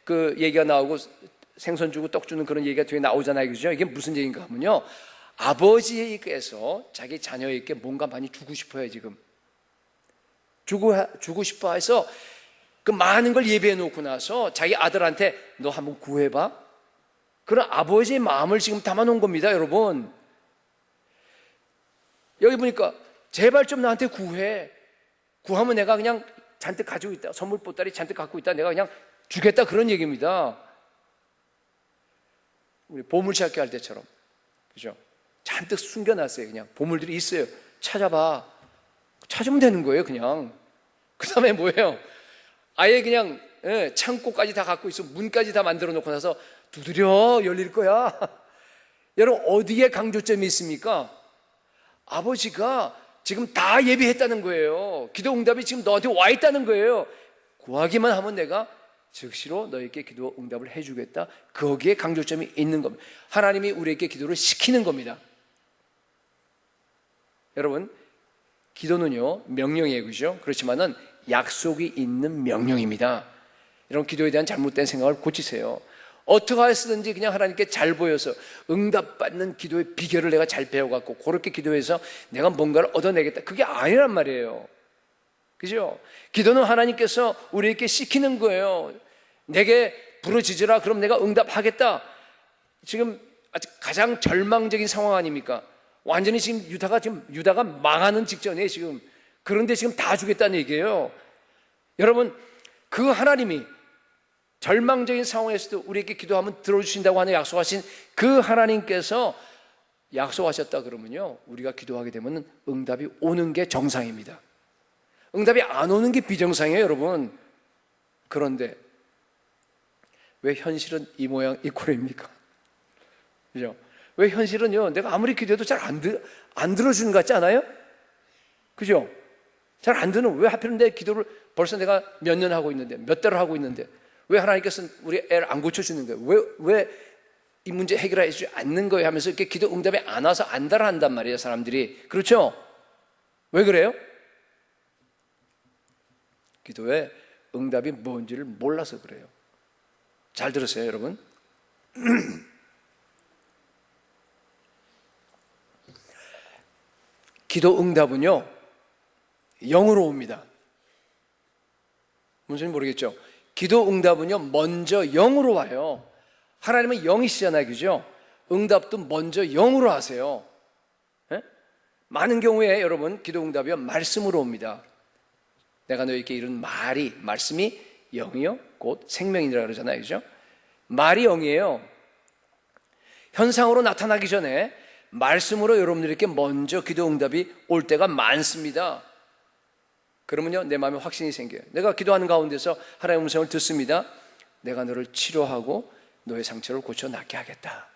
그 얘기가 나오고 생선 주고 떡 주는 그런 얘기가 뒤에 나오잖아요, 그죠? 이게 무슨 얘기인가 하면요, 아버지께서 자기 자녀에게 뭔가 많이 주고 싶어요. 지금 주고 싶어 해서 그 많은 걸 예비해 놓고 나서 자기 아들한테 너 한번 구해봐. 그런 아버지의 마음을 지금 담아 놓은 겁니다, 여러분. 여기 보니까 제발 좀 나한테 구해. 구하면 내가 그냥 잔뜩 가지고 있다, 선물 보따리 잔뜩 갖고 있다, 내가 그냥 주겠다, 그런 얘기입니다. 우리 보물찾기 할 때처럼, 그죠? 잔뜩 숨겨놨어요. 그냥 보물들이 있어요. 찾아봐. 찾으면 되는 거예요, 그냥. 그 다음에 뭐예요? 아예 그냥 창고까지 다 갖고 있어, 문까지 다 만들어 놓고 나서 두드려 열릴 거야. 여러분, 어디에 강조점이 있습니까? 아버지가 지금 다 예비했다는 거예요. 기도 응답이 지금 너한테 와 있다는 거예요. 구하기만 하면 내가 즉시로 너에게 기도 응답을 해주겠다. 거기에 강조점이 있는 겁니다. 하나님이 우리에게 기도를 시키는 겁니다. 여러분, 기도는요, 명령이에요, 그죠? 그렇지만은 약속이 있는 명령입니다. 이런 기도에 대한 잘못된 생각을 고치세요. 어떻게 해서든지 그냥 하나님께 잘 보여서 응답받는 기도의 비결을 내가 잘 배워갖고 그렇게 기도해서 내가 뭔가를 얻어내겠다, 그게 아니란 말이에요. 그죠? 기도는 하나님께서 우리에게 시키는 거예요. 내게 부르짖으라, 그럼 내가 응답하겠다. 지금 아주 가장 절망적인 상황 아닙니까? 완전히 지금 유다가 망하는 직전이에요, 지금. 그런데 지금 다 주겠다는 얘기예요. 여러분, 그 하나님이 절망적인 상황에서도 우리에게 기도하면 들어주신다고 하는 약속하신 그 하나님께서 약속하셨다 그러면요, 우리가 기도하게 되면 응답이 오는 게 정상입니다. 응답이 안 오는 게 비정상이에요, 여러분. 그런데 왜 현실은 이 모양 이 꼴입니까? 그죠? 왜 현실은요, 내가 아무리 기도해도 잘 안 들어주는 것 같지 않아요? 그죠? 잘 안 드는, 왜 하필 내 기도를 벌써 내가 몇 년 하고 있는데, 몇 달을 하고 있는데, 왜 하나님께서 우리 애를 안 고쳐주는 거예요? 왜 이 문제 해결해 주지 않는 거예요? 하면서 이렇게 기도 응답이 안 와서 안달을 한단 말이에요, 사람들이. 그렇죠? 왜 그래요? 기도에 응답이 뭔지를 몰라서 그래요. 잘 들으세요, 여러분. 기도 응답은요, 영으로 옵니다. 무슨 모르겠죠? 기도 응답은요, 먼저 영으로 와요. 하나님은 영이시잖아요, 그죠? 응답도 먼저 영으로 하세요. 네? 많은 경우에 여러분, 기도 응답이요, 말씀으로 옵니다. 내가 너에게 이룬 말씀이 영이요 곧 생명이라 그러잖아요, 그죠? 말이 영이에요. 현상으로 나타나기 전에 말씀으로 여러분들에게 먼저 기도 응답이 올 때가 많습니다. 그러면요, 내 마음에 확신이 생겨요. 내가 기도하는 가운데서 하나님의 음성을 듣습니다. 내가 너를 치료하고 너의 상처를 고쳐 낫게 하겠다,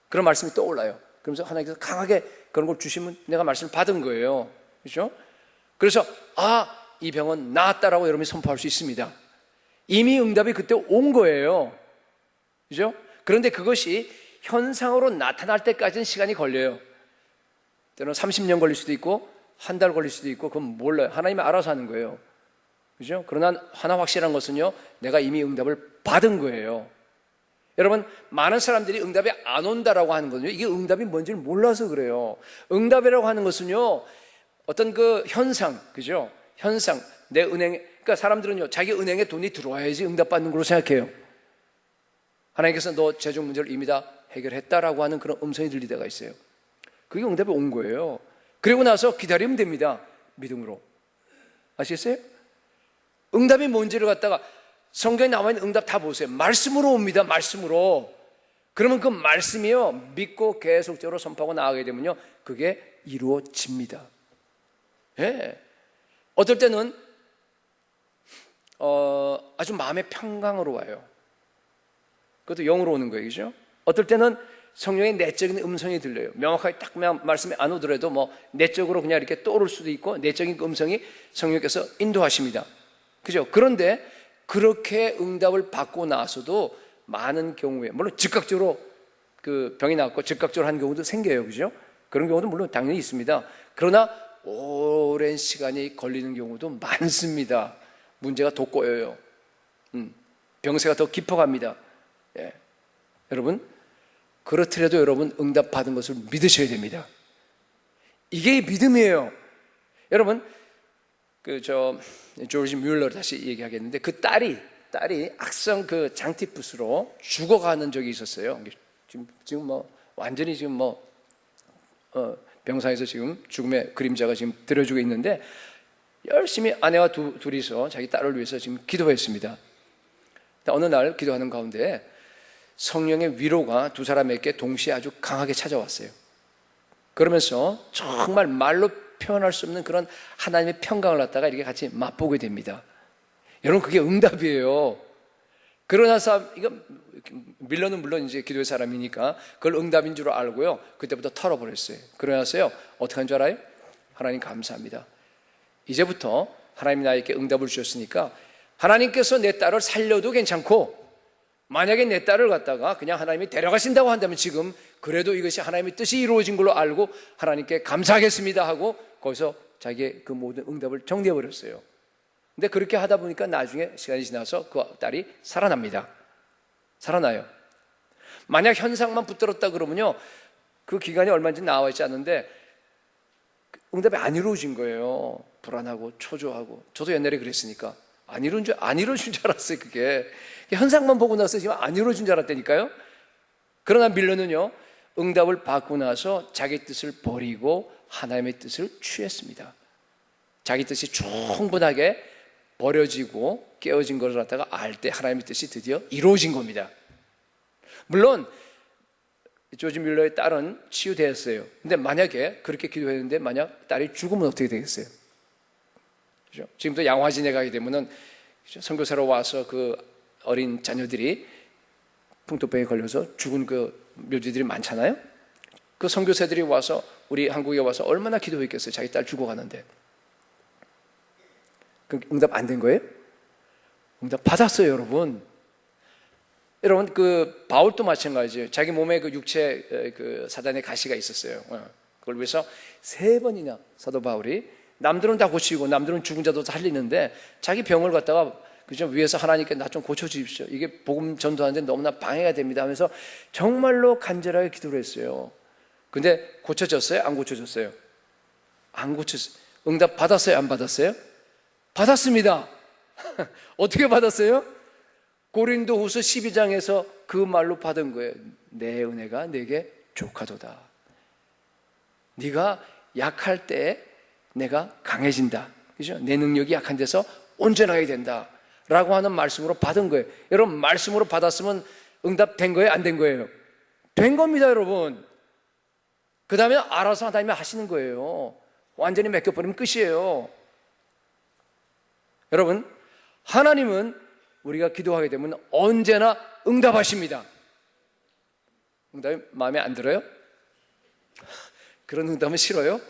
그런 말씀이 떠올라요. 그러면서 하나님께서 강하게 그런 걸 주시면 내가 말씀을 받은 거예요, 그렇죠? 그래서 이 병은 나았다라고 여러분이 선포할 수 있습니다. 이미 응답이 그때 온 거예요, 그죠? 그런데 그것이 현상으로 나타날 때까지는 시간이 걸려요. 때로는 30년 걸릴 수도 있고 한 달 걸릴 수도 있고, 그건 몰라요. 하나님이 알아서 하는 거예요, 그죠? 그러나 하나 확실한 것은요, 내가 이미 응답을 받은 거예요. 여러분, 많은 사람들이 응답이 안 온다라고 하는 거는요, 이게 응답이 뭔지를 몰라서 그래요. 응답이라고 하는 것은요, 어떤 그 현상, 그죠? 현상, 내 은행에, 그러니까 사람들은요, 자기 은행에 돈이 들어와야지 응답받는 걸로 생각해요. 하나님께서 너 재정 문제를 이미 다 해결했다라고 하는 그런 음성이 들릴 때가 있어요. 그게 응답이 온 거예요. 그리고 나서 기다리면 됩니다, 믿음으로. 아시겠어요? 응답이 뭔지를 갖다가 성경에 나와 있는 응답 다 보세요. 말씀으로 옵니다, 말씀으로. 그러면 그 말씀이요, 믿고 계속적으로 선포하고 나아가게 되면요, 그게 이루어집니다. 예. 어떨 때는 아주 마음의 평강으로 와요. 그것도 영으로 오는 거예요, 그죠? 어떨 때는 성령의 내적인 음성이 들려요. 명확하게 딱 말씀이 안 오더라도 뭐 내적으로 그냥 이렇게 떠오를 수도 있고, 내적인 그 음성이 성령께서 인도하십니다. 그죠? 그런데 그렇게 응답을 받고 나서도 많은 경우에, 물론 즉각적으로 그 병이 낫고 즉각적으로 한 경우도 생겨요. 그죠? 그런 경우도 물론 당연히 있습니다. 그러나 오랜 시간이 걸리는 경우도 많습니다. 문제가 더 꼬여요. 병세가 더 깊어갑니다. 예. 여러분, 그렇더라도 여러분 응답 받은 것을 믿으셔야 됩니다. 이게 믿음이에요. 여러분, 조지 뮬러 다시 얘기하겠는데, 그 딸이 악성 그 장티푸스로 죽어가는 적이 있었어요. 지금 뭐 완전히 지금 뭐 병상에서 지금 죽음의 그림자가 지금 들여주고 있는데, 열심히 아내와 둘이서 자기 딸을 위해서 지금 기도했습니다. 어느 날 기도하는 가운데 성령의 위로가 두 사람에게 동시에 아주 강하게 찾아왔어요. 그러면서 정말 말로 표현할 수 없는 그런 하나님의 평강을 갖다가 이렇게 같이 맛보게 됩니다. 여러분, 그게 응답이에요. 그러나 이거 밀러는 물론 이제 기도의 사람이니까 그걸 응답인 줄 알고요, 그때부터 털어버렸어요. 그러나서요, 어떻게 한 줄 알아요? 하나님 감사합니다. 이제부터 하나님이 나에게 응답을 주셨으니까 하나님께서 내 딸을 살려도 괜찮고, 만약에 내 딸을 갖다가 그냥 하나님이 데려가신다고 한다면 지금 그래도 이것이 하나님의 뜻이 이루어진 걸로 알고 하나님께 감사하겠습니다 하고 거기서 자기의 그 모든 응답을 정리해버렸어요. 근데 그렇게 하다 보니까 나중에 시간이 지나서 그 딸이 살아납니다. 살아나요. 만약 현상만 붙들었다 그러면요, 그 기간이 얼마인지 나와 있지 않은데 응답이 안 이루어진 거예요. 불안하고 초조하고. 저도 옛날에 그랬으니까 안 이루어진 줄 알았어요. 그게 현상만 보고 나서 지금 안 이루어진 줄 알았다니까요. 그러나 밀러는요, 응답을 받고 나서 자기 뜻을 버리고 하나님의 뜻을 취했습니다. 자기 뜻이 충분하게 버려지고 깨어진 것을 갖다가 알 때 하나님의 뜻이 드디어 이루어진 겁니다. 물론 조지 밀러의 딸은 치유되었어요. 근데 만약에 그렇게 기도했는데 만약 딸이 죽으면 어떻게 되겠어요? 그렇죠? 지금도 양화진에 가게 되면은 선교사로 와서 그 어린 자녀들이 풍토병에 걸려서 죽은 그 묘지들이 많잖아요. 그 선교사들이 와서 우리 한국에 와서 얼마나 기도했겠어요. 자기 딸 죽어가는데. 그 응답 안 된 거예요? 응답 받았어요, 여러분. 여러분, 그 바울도 마찬가지예요. 자기 몸에 그 육체 그 사단의 가시가 있었어요. 그걸 위해서 3번이나 사도 바울이, 남들은 다 고치고 남들은 죽은 자도 살리는데 자기 병을 갖다가 그죠, 위에서 하나님께 나 좀 고쳐주십시오. 이게 복음 전도하는데 너무나 방해가 됩니다 하면서 정말로 간절하게 기도를 했어요. 근데 고쳐졌어요? 안 고쳐졌어요? 안 고쳤어요. 응답 받았어요? 안 받았어요? 받았습니다. 어떻게 받았어요? 고린도후서 12장에서 그 말로 받은 거예요. 내 은혜가 내게 족하도다. 네가 약할 때 내가 강해진다. 그죠? 내 능력이 약한 데서 온전하게 된다 라고 하는 말씀으로 받은 거예요. 여러분, 말씀으로 받았으면 응답 된 거예요? 안 된 거예요? 된 겁니다, 여러분. 그 다음에 알아서 하나님이 하시는 거예요. 완전히 맡겨버리면 끝이에요. 여러분, 하나님은 우리가 기도하게 되면 언제나 응답하십니다. 응답이 마음에 안 들어요? 그런 응답은 싫어요?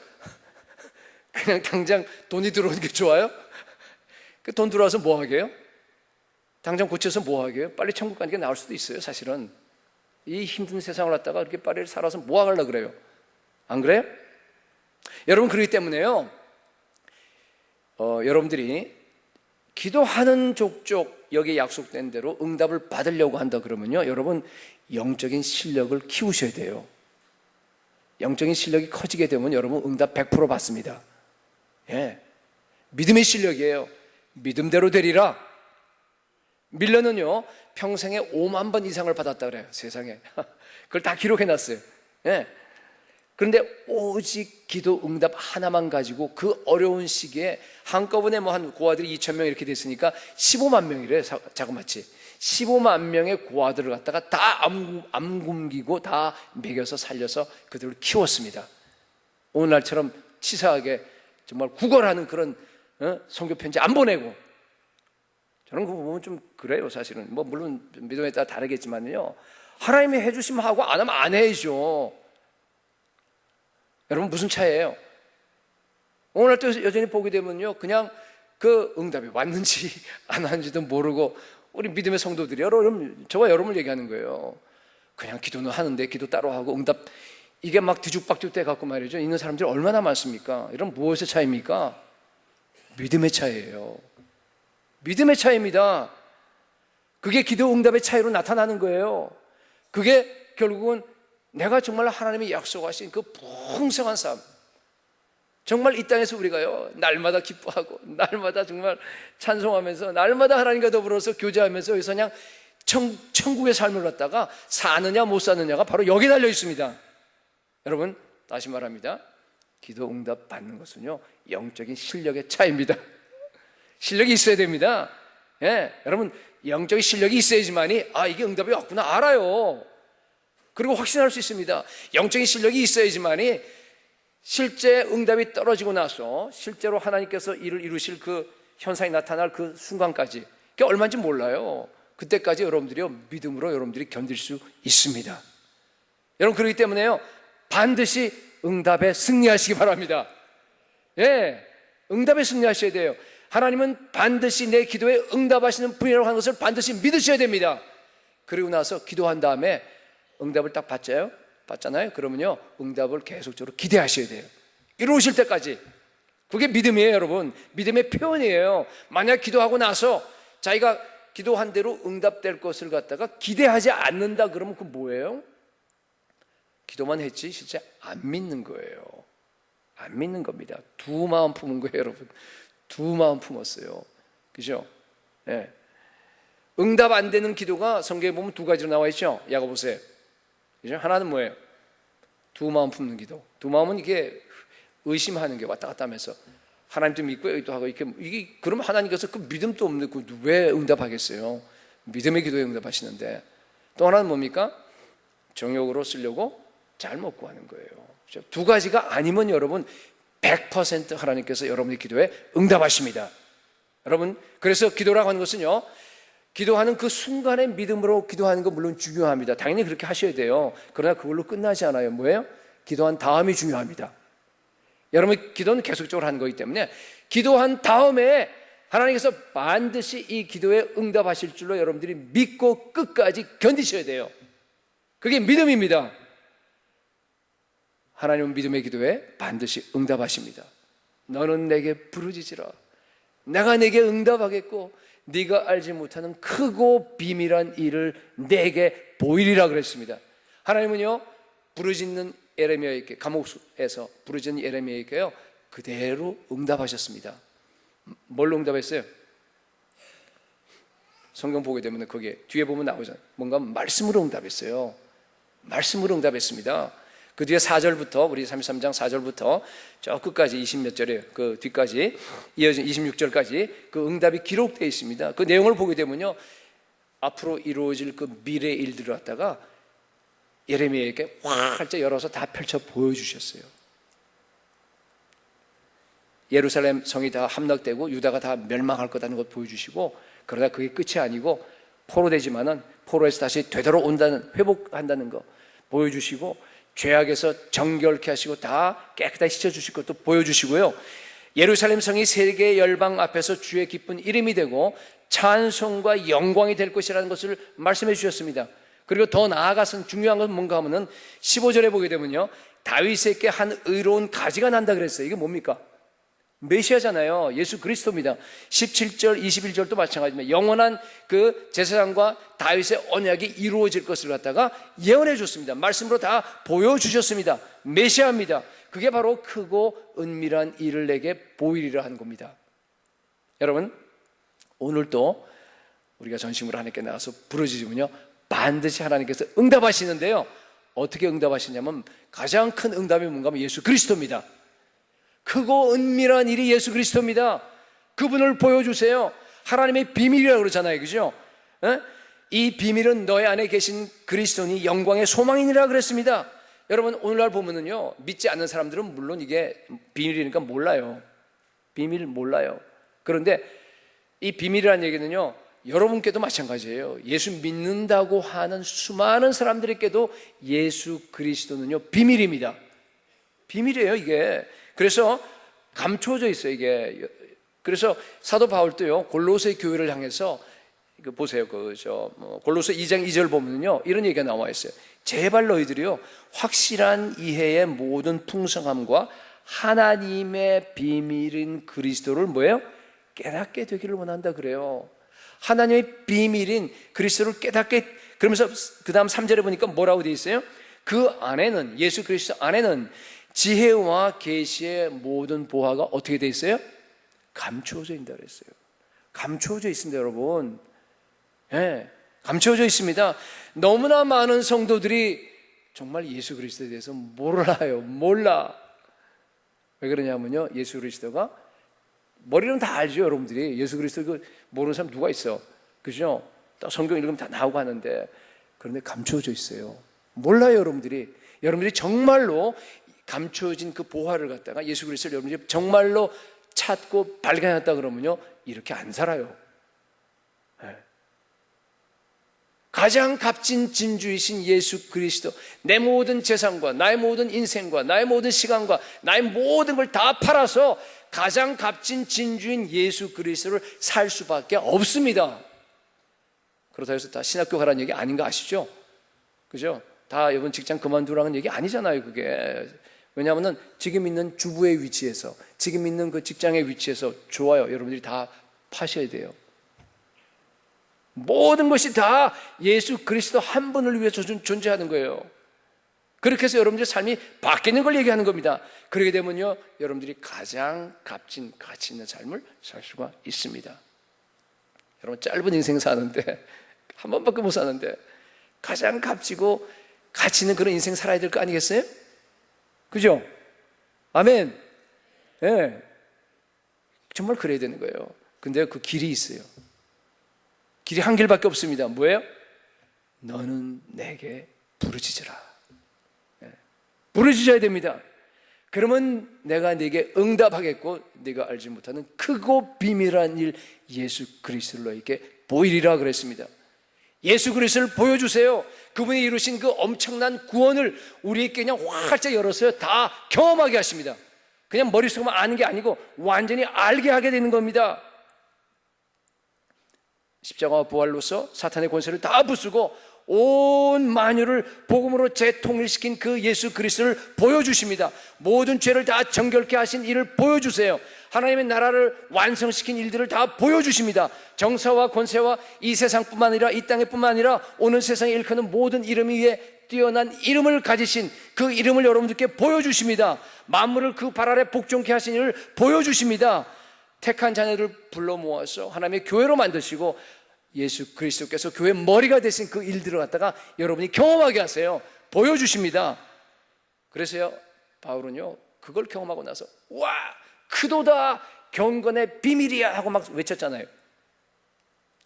그냥 당장 돈이 들어오는 게 좋아요? 그 돈 들어와서 뭐 하게요? 당장 고쳐서 뭐 하게요? 빨리 천국 가는 게 나을 수도 있어요. 사실은 이 힘든 세상을 갖다가 그렇게 빨리 살아서 뭐 하려고 그래요? 안 그래요? 여러분, 그렇기 때문에요, 여러분들이 기도하는 족족 여기에 약속된 대로 응답을 받으려고 한다 그러면요, 여러분 영적인 실력을 키우셔야 돼요. 영적인 실력이 커지게 되면 여러분 응답 100% 받습니다. 예, 믿음의 실력이에요. 믿음대로 되리라. 밀러는요, 평생에 5만 번 이상을 받았다 그래요. 세상에. 그걸 다 기록해놨어요. 예. 그런데 오직 기도 응답 하나만 가지고 그 어려운 시기에 한꺼번에 뭐 한 고아들이 2,000명 이렇게 됐으니까 15만 명이래요. 자그마치 15만 명의 고아들을 갖다가 다 암 굶기고 다 먹여서 살려서 그들을 키웠습니다. 오늘날처럼 치사하게 정말 구걸하는 그런 선교 편지 안 보내고 저는 그거 보면 좀 그래요. 사실은 뭐 물론 믿음에 따라 다르겠지만요, 하나님이 해주시면 하고 안 하면 안 해야죠. 여러분 무슨 차이예요? 오늘날도 여전히 보게 되면요, 그냥 그 응답이 왔는지 안 왔는지도 모르고, 우리 믿음의 성도들이, 여러분, 저와 여러분을 얘기하는 거예요. 그냥 기도는 하는데 기도 따로 하고 응답, 이게 막 뒤죽박죽 돼 갖고 말이죠, 있는 사람들이 얼마나 많습니까? 이런 무엇의 차이입니까? 믿음의 차이예요. 믿음의 차이입니다. 그게 기도 응답의 차이로 나타나는 거예요. 그게 결국은 내가 정말 하나님이 약속하신 그 풍성한 삶, 정말 이 땅에서 우리가요, 날마다 기뻐하고 날마다 정말 찬송하면서 날마다 하나님과 더불어서 교제하면서 여기서 그냥 천국의 삶을 갖다가 사느냐 못 사느냐가 바로 여기에 달려 있습니다. 여러분, 다시 말합니다. 기도 응답 받는 것은요, 영적인 실력의 차이입니다. 실력이 있어야 됩니다. 예, 여러분, 영적인 실력이 있어야지만이 이게 응답이 왔구나 알아요. 그리고 확신할 수 있습니다. 영적인 실력이 있어야지만이 실제 응답이 떨어지고 나서 실제로 하나님께서 일을 이루실 그 현상이 나타날 그 순간까지, 그게 얼마인지 몰라요. 그때까지 여러분들이요, 믿음으로 여러분들이 견딜 수 있습니다. 여러분, 그렇기 때문에요, 반드시 응답에 승리하시기 바랍니다. 예, 응답에 승리하셔야 돼요. 하나님은 반드시 내 기도에 응답하시는 분이라고 하는 것을 반드시 믿으셔야 됩니다. 그리고 나서 기도한 다음에 응답을 딱 받잖아요. 그러면요, 응답을 계속적으로 기대하셔야 돼요. 이루어질 때까지. 그게 믿음이에요, 여러분. 믿음의 표현이에요. 만약 기도하고 나서 자기가 기도한 대로 응답될 것을 갖다가 기대하지 않는다 그러면 그건 뭐예요? 기도만 했지 실제 안 믿는 거예요. 안 믿는 겁니다. 두 마음 품은 거예요, 여러분. 두 마음 품었어요. 그죠? 네. 응답 안 되는 기도가 성경에 보면 두 가지로 나와 있죠. 야고보서에. 그죠? 하나는 뭐예요? 두 마음 품는 기도. 두 마음은 이게 의심하는 게 왔다 갔다 하면서 하나님도 믿고 여기도 하고 이게 그러면 하나님께서 그 믿음도 없는 그 왜 응답하겠어요? 믿음의 기도에 응답하시는데. 또 하나는 뭡니까? 정욕으로 쓰려고 잘못 구하는 거예요. 그렇죠? 두 가지가 아니면 여러분 100% 하나님께서 여러분의 기도에 응답하십니다. 여러분, 그래서 기도라고 하는 것은요, 기도하는 그 순간의 믿음으로 기도하는 거 물론 중요합니다. 당연히 그렇게 하셔야 돼요. 그러나 그걸로 끝나지 않아요. 뭐예요? 기도한 다음이 중요합니다. 여러분, 기도는 계속적으로 하는 거기 때문에 기도한 다음에 하나님께서 반드시 이 기도에 응답하실 줄로 여러분들이 믿고 끝까지 견디셔야 돼요. 그게 믿음입니다. 하나님은 믿음의 기도에 반드시 응답하십니다. 너는 내게 부르짖으라. 내가 내게 응답하겠고 네가 알지 못하는 크고 비밀한 일을 내게 보이리라 그랬습니다. 하나님은요, 부르짖는 예레미야에게, 감옥에서 부르짖는 예레미야에게요, 그대로 응답하셨습니다. 뭘로 응답했어요? 성경 보게 되면 거기에 뒤에 보면 나오잖아요. 뭔가 말씀으로 응답했어요. 말씀으로 응답했습니다. 그 뒤에 4절부터, 우리 33장 4절부터 저 끝까지 20몇 절에 그 뒤까지 이어진 26절까지 그 응답이 기록되어 있습니다. 그 내용을 보게 되면요, 앞으로 이루어질 그 미래 일들을 갖다가 예레미야에게 활짝 열어서 다 펼쳐 보여주셨어요. 예루살렘 성이 다 함락되고 유다가 다 멸망할 거라는 것 보여주시고, 그러다 그게 끝이 아니고 포로되지만은 포로에서 다시 되돌아온다는, 회복한다는 거 보여주시고, 죄악에서 정결케 하시고 다 깨끗하게 씻어주실 것도 보여주시고요, 예루살렘 성이 세계 열방 앞에서 주의 기쁜 이름이 되고 찬송과 영광이 될 것이라는 것을 말씀해 주셨습니다. 그리고 더 나아가서는 중요한 것은 뭔가 하면은 15절에 보게 되면요, 다윗에게 한 의로운 가지가 난다 그랬어요. 이게 뭡니까? 메시아잖아요. 예수 그리스도입니다. 17절, 21절도 마찬가지입니다. 영원한 그 제사장과 다윗의 언약이 이루어질 것을 갖다가 예언해 줬습니다. 말씀으로 다 보여주셨습니다. 메시아입니다. 그게 바로 크고 은밀한 일을 내게 보이리라 하는 겁니다. 여러분, 오늘도 우리가 전심으로 하나님께 나가서 부르짖으면요, 반드시 하나님께서 응답하시는데요, 어떻게 응답하시냐면 가장 큰 응답이 뭔가 하면 예수 그리스도입니다. 크고 은밀한 일이 예수 그리스도입니다. 그분을 보여주세요. 하나님의 비밀이라고 그러잖아요, 그죠? 이 비밀은 너희 안에 계신 그리스도니 영광의 소망이니라 그랬습니다. 여러분, 오늘날 보면은요, 믿지 않는 사람들은 물론 이게 비밀이니까 몰라요. 비밀 몰라요. 그런데 이 비밀이라는 얘기는요, 여러분께도 마찬가지예요. 예수 믿는다고 하는 수많은 사람들에게도 예수 그리스도는요, 비밀입니다. 비밀이에요, 이게. 그래서 감춰져 있어요, 이게. 그래서 사도 바울도요, 골로새 교회를 향해서 이거 보세요. 골로새 2장 2절 보면요, 이런 얘기가 나와 있어요. 제발 너희들이요, 확실한 이해의 모든 풍성함과 하나님의 비밀인 그리스도를 뭐예요? 깨닫게 되기를 원한다 그래요. 하나님의 비밀인 그리스도를 깨닫게, 그러면서 그 다음 3절에 보니까 뭐라고 되어 있어요? 그 안에는, 예수 그리스도 안에는 지혜와 계시의 모든 보화가 어떻게 되어 있어요? 감추어져 있다 그랬어요. 감추어져 있습니다, 여러분. 예, 감추어져 있습니다. 너무나 많은 성도들이 정말 예수 그리스도에 대해서 몰라. 왜 그러냐면요, 예수 그리스도가 머리로는 다 알죠, 여러분들이. 예수 그리스도 모르는 사람 누가 있어? 그죠? 성경 읽으면 다 나오고 하는데, 그런데 감추어져 있어요. 몰라요, 여러분들이. 여러분들이 정말로 감추어진 그 보화를 갖다가 예수 그리스도를 여러분들이 정말로 찾고 발견했다 그러면요, 이렇게 안 살아요. 네. 가장 값진 진주이신 예수 그리스도, 내 모든 재산과 나의 모든 인생과 나의 모든 시간과 나의 모든 걸 다 팔아서 가장 값진 진주인 예수 그리스도를 살 수밖에 없습니다. 그렇다고 해서 다 신학교 가라는 얘기 아닌 거 아시죠? 그죠? 다 여러분 직장 그만두라는 얘기 아니잖아요, 그게. 왜냐하면 지금 있는 주부의 위치에서, 지금 있는 그 직장의 위치에서 좋아요. 여러분들이 다 파셔야 돼요. 모든 것이 다 예수 그리스도 한 분을 위해서 존재하는 거예요. 그렇게 해서 여러분들의 삶이 바뀌는 걸 얘기하는 겁니다. 그렇게 되면요, 여러분들이 가장 값진 가치 있는 삶을 살 수가 있습니다. 여러분, 짧은 인생 사는데, 한 번밖에 못 사는데 가장 값지고 가치 있는 그런 인생 살아야 될 거 아니겠어요? 그죠? 아멘. 예. 네. 정말 그래야 되는 거예요. 근데 그 길이 있어요. 길이 한 길밖에 없습니다. 뭐예요? 너는 내게 부르짖으라. 네. 부르짖어야 됩니다. 그러면 내가 네게 응답하겠고, 네가 알지 못하는 크고 비밀한 일 예수 그리스도를 너에게 보이리라 그랬습니다. 예수 그리스도를 보여주세요. 그분이 이루신 그 엄청난 구원을 우리에게 그냥 활짝 열었어요. 다 경험하게 하십니다. 그냥 머릿속만 아는 게 아니고 완전히 알게 하게 되는 겁니다. 십자가와 부활로서 사탄의 권세를 다 부수고 온 만유를 복음으로 재통일시킨 그 예수 그리스도를 보여주십니다. 모든 죄를 다 정결케 하신 이를 보여주세요. 하나님의 나라를 완성시킨 일들을 다 보여주십니다. 정사와 권세와 이 세상뿐만 아니라 이 땅에뿐만 아니라 오는 세상에 일컫는 모든 이름 위에 뛰어난 이름을 가지신 그 이름을 여러분들께 보여주십니다. 만물을 그 발 아래 복종케 하신 일을 보여주십니다. 택한 자녀들을 불러 모아서 하나님의 교회로 만드시고 예수 그리스도께서 교회 머리가 되신 그 일들을 갖다가 여러분이 경험하게 하세요. 보여주십니다. 그래서요, 바울은요, 그걸 경험하고 나서 와, 크도다, 경건의 비밀이야 하고 막 외쳤잖아요.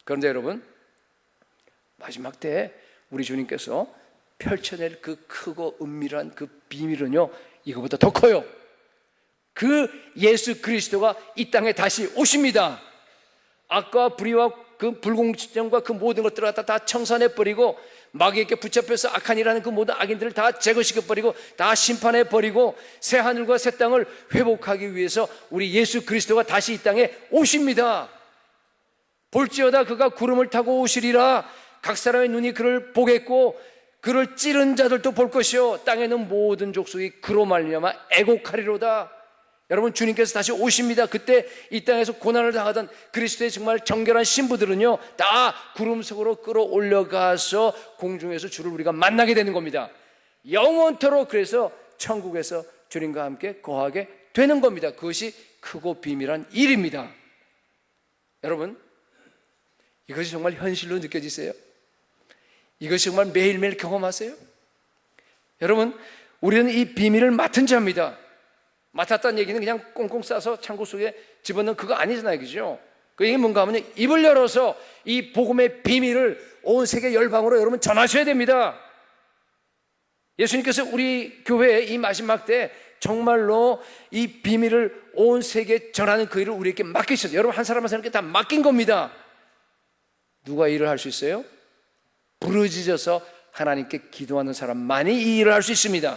그런데 여러분, 마지막 때에 우리 주님께서 펼쳐낼 그 크고 은밀한 그 비밀은요, 이거보다 더 커요. 그 예수 그리스도가 이 땅에 다시 오십니다. 악과 불의와 그 불공정과 그 모든 것들을 갖다 다 청산해버리고 마귀에게 붙잡혀서 악한 일하는 그 모든 악인들을 다 제거시켜버리고 다 심판해버리고 새 하늘과 새 땅을 회복하기 위해서 우리 예수 그리스도가 다시 이 땅에 오십니다. 볼지어다 그가 구름을 타고 오시리라. 각 사람의 눈이 그를 보겠고 그를 찌른 자들도 볼 것이요 땅에는 모든 족속이 그로 말미암아 애곡하리로다. 여러분, 주님께서 다시 오십니다. 그때 이 땅에서 고난을 당하던 그리스도의 정말 정결한 신부들은요, 다 구름 속으로 끌어올려가서 공중에서 주를 우리가 만나게 되는 겁니다. 영원토록. 그래서 천국에서 주님과 함께 거하게 되는 겁니다. 그것이 크고 비밀한 일입니다. 여러분, 이것이 정말 현실로 느껴지세요? 이것이 정말 매일매일 경험하세요? 여러분, 우리는 이 비밀을 맡은 자입니다. 맡았다는 얘기는 그냥 꽁꽁 싸서 창고 속에 집어넣은 그거 아니잖아요, 그죠? 그 얘기는 뭔가 하면 입을 열어서 이 복음의 비밀을 온 세계 열방으로 여러분 전하셔야 됩니다. 예수님께서 우리 교회에 이 마지막 때 정말로 이 비밀을 온 세계에 전하는 그 일을 우리에게 맡기셨어요. 여러분, 한 사람 한 사람께 다 맡긴 겁니다. 누가 이 일을 할 수 있어요? 부르짖어서 하나님께 기도하는 사람만이 이 일을 할 수 있습니다.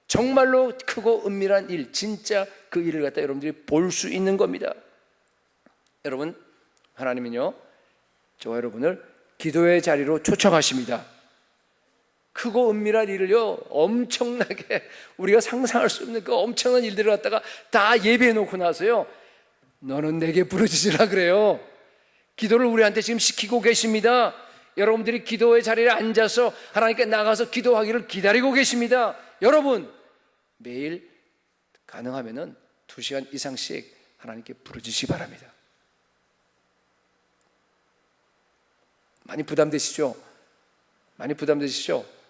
정말로 크고 은밀한 일, 진짜 그 일을 갖다 여러분들이 볼 수 있는 겁니다. 여러분, 하나님은요, 저와 여러분을 기도의 자리로 초청하십니다. 크고 은밀한 일을요, 엄청나게 우리가 상상할 수 없는 그 엄청난 일들을 갖다가 다 예배해 놓고 나서요, 너는 내게 부르짖으라 그래요. 기도를 우리한테 지금 시키고 계십니다. 여러분들이 기도의 자리에 앉아서 하나님께 나가서 기도하기를 기다리고 계십니다. 여러분, 매일 가능하면은 2시간 이상씩 하나님께 부르짖으시기 바랍니다. 많이 부담되시죠? 많이 부담되시죠?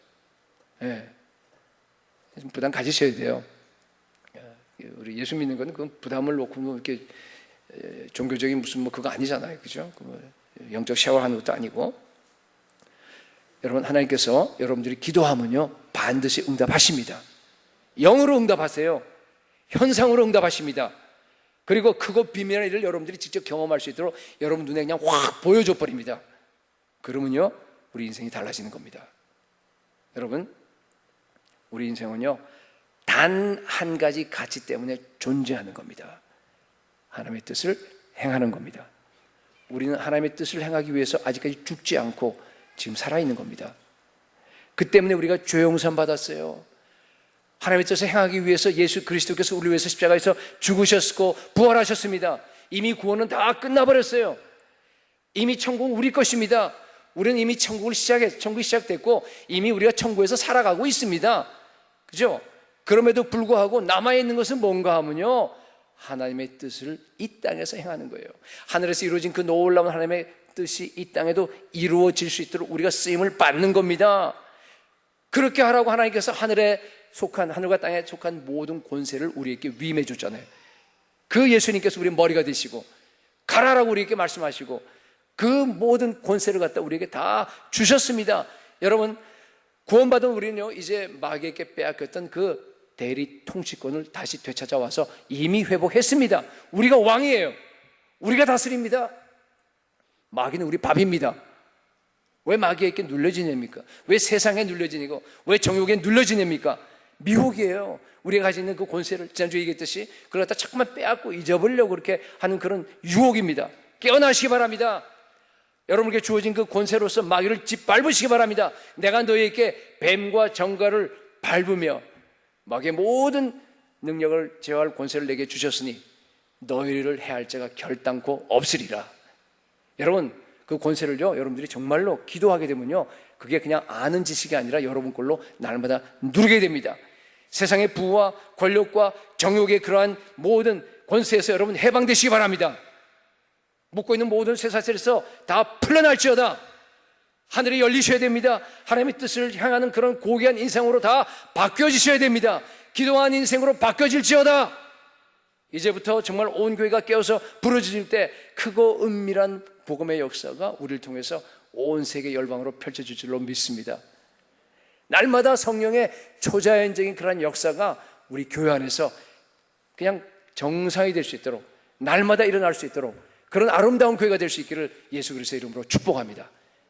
예. 좀 부담 가지셔야 돼요. 우리 예수 믿는 건 그 부담을 놓고 뭐 이렇게 종교적인 무슨 뭐 그거 아니잖아요. 그죠? 영적 샤워하는 것도 아니고. 여러분, 하나님께서 여러분들이 기도하면요, 반드시 응답하십니다. 영으로 응답하세요. 현상으로 응답하십니다. 그리고 크고 비밀한 일을 여러분들이 직접 경험할 수 있도록 여러분 눈에 그냥 확 보여줘 버립니다. 그러면요, 우리 인생이 달라지는 겁니다. 여러분, 우리 인생은요, 단 한 가지 가치 때문에 존재하는 겁니다. 하나님의 뜻을 행하는 겁니다. 우리는 하나님의 뜻을 행하기 위해서 아직까지 죽지 않고 지금 살아있는 겁니다. 그 때문에 우리가 죄용산 받았어요. 하나님의 뜻을 행하기 위해서 예수 그리스도께서 우리 위해서 십자가에서 죽으셨고 부활하셨습니다. 이미 구원은 다 끝나버렸어요. 이미 천국은 우리 것입니다. 우리는 이미 천국이 시작됐고 이미 우리가 천국에서 살아가고 있습니다. 그죠? 그럼에도 불구하고 남아있는 것은 뭔가 하면요, 하나님의 뜻을 이 땅에서 행하는 거예요. 하늘에서 이루어진 그 놀라운 하나님의 뜻이 이 땅에도 이루어질 수 있도록 우리가 쓰임을 받는 겁니다. 그렇게 하라고 하나님께서 하늘과 땅에 속한 모든 권세를 우리에게 위임해 줬잖아요. 그 예수님께서 우리 머리가 되시고 가라라고 우리에게 말씀하시고 그 모든 권세를 갖다 우리에게 다 주셨습니다. 여러분, 구원받은 우리는요, 이제 마귀에게 빼앗겼던 그 대리 통치권을 다시 되찾아와서 이미 회복했습니다. 우리가 왕이에요. 우리가 다스립니다. 마귀는 우리 밥입니다. 왜 마귀에게 눌려지냅니까? 왜 세상에 눌려지니고 왜 정욕에 눌려지냅니까? 미혹이에요. 우리가 가지고 있는 그 권세를 지난주에 얘기했듯이 그걸 갖다 자꾸만 빼앗고 잊어버리려고 그렇게 하는 그런 유혹입니다. 깨어나시기 바랍니다. 여러분에게 주어진 그 권세로서 마귀를 짓밟으시기 바랍니다. 내가 너희에게 뱀과 정갈을 밟으며 마귀의 모든 능력을 제어할 권세를 내게 주셨으니 너희를 해할 자가 결단코 없으리라. 여러분, 그 권세를요, 여러분들이 정말로 기도하게 되면요, 그게 그냥 아는 지식이 아니라 여러분 걸로 날마다 누리게 됩니다. 세상의 부와 권력과 정욕의 그러한 모든 권세에서 여러분 해방되시기 바랍니다. 묶고 있는 모든 쇠사슬에서 다 풀려날지어다. 하늘이 열리셔야 됩니다. 하나님의 뜻을 향하는 그런 고귀한 인생으로 다 바뀌어지셔야 됩니다. 기도한 인생으로 바뀌어질지어다. 이제부터 정말 온 교회가 깨어서 부르짖을 때 크고 은밀한 복음의 역사가 우리를 통해서 온 세계 열방으로 펼쳐질 줄로 믿습니다. 날마다 성령의 초자연적인 그런 역사가 우리 교회 안에서 그냥 정상이 될 수 있도록, 날마다 일어날 수 있도록 그런 아름다운 교회가 될 수 있기를 예수 그리스도의 이름으로 축복합니다.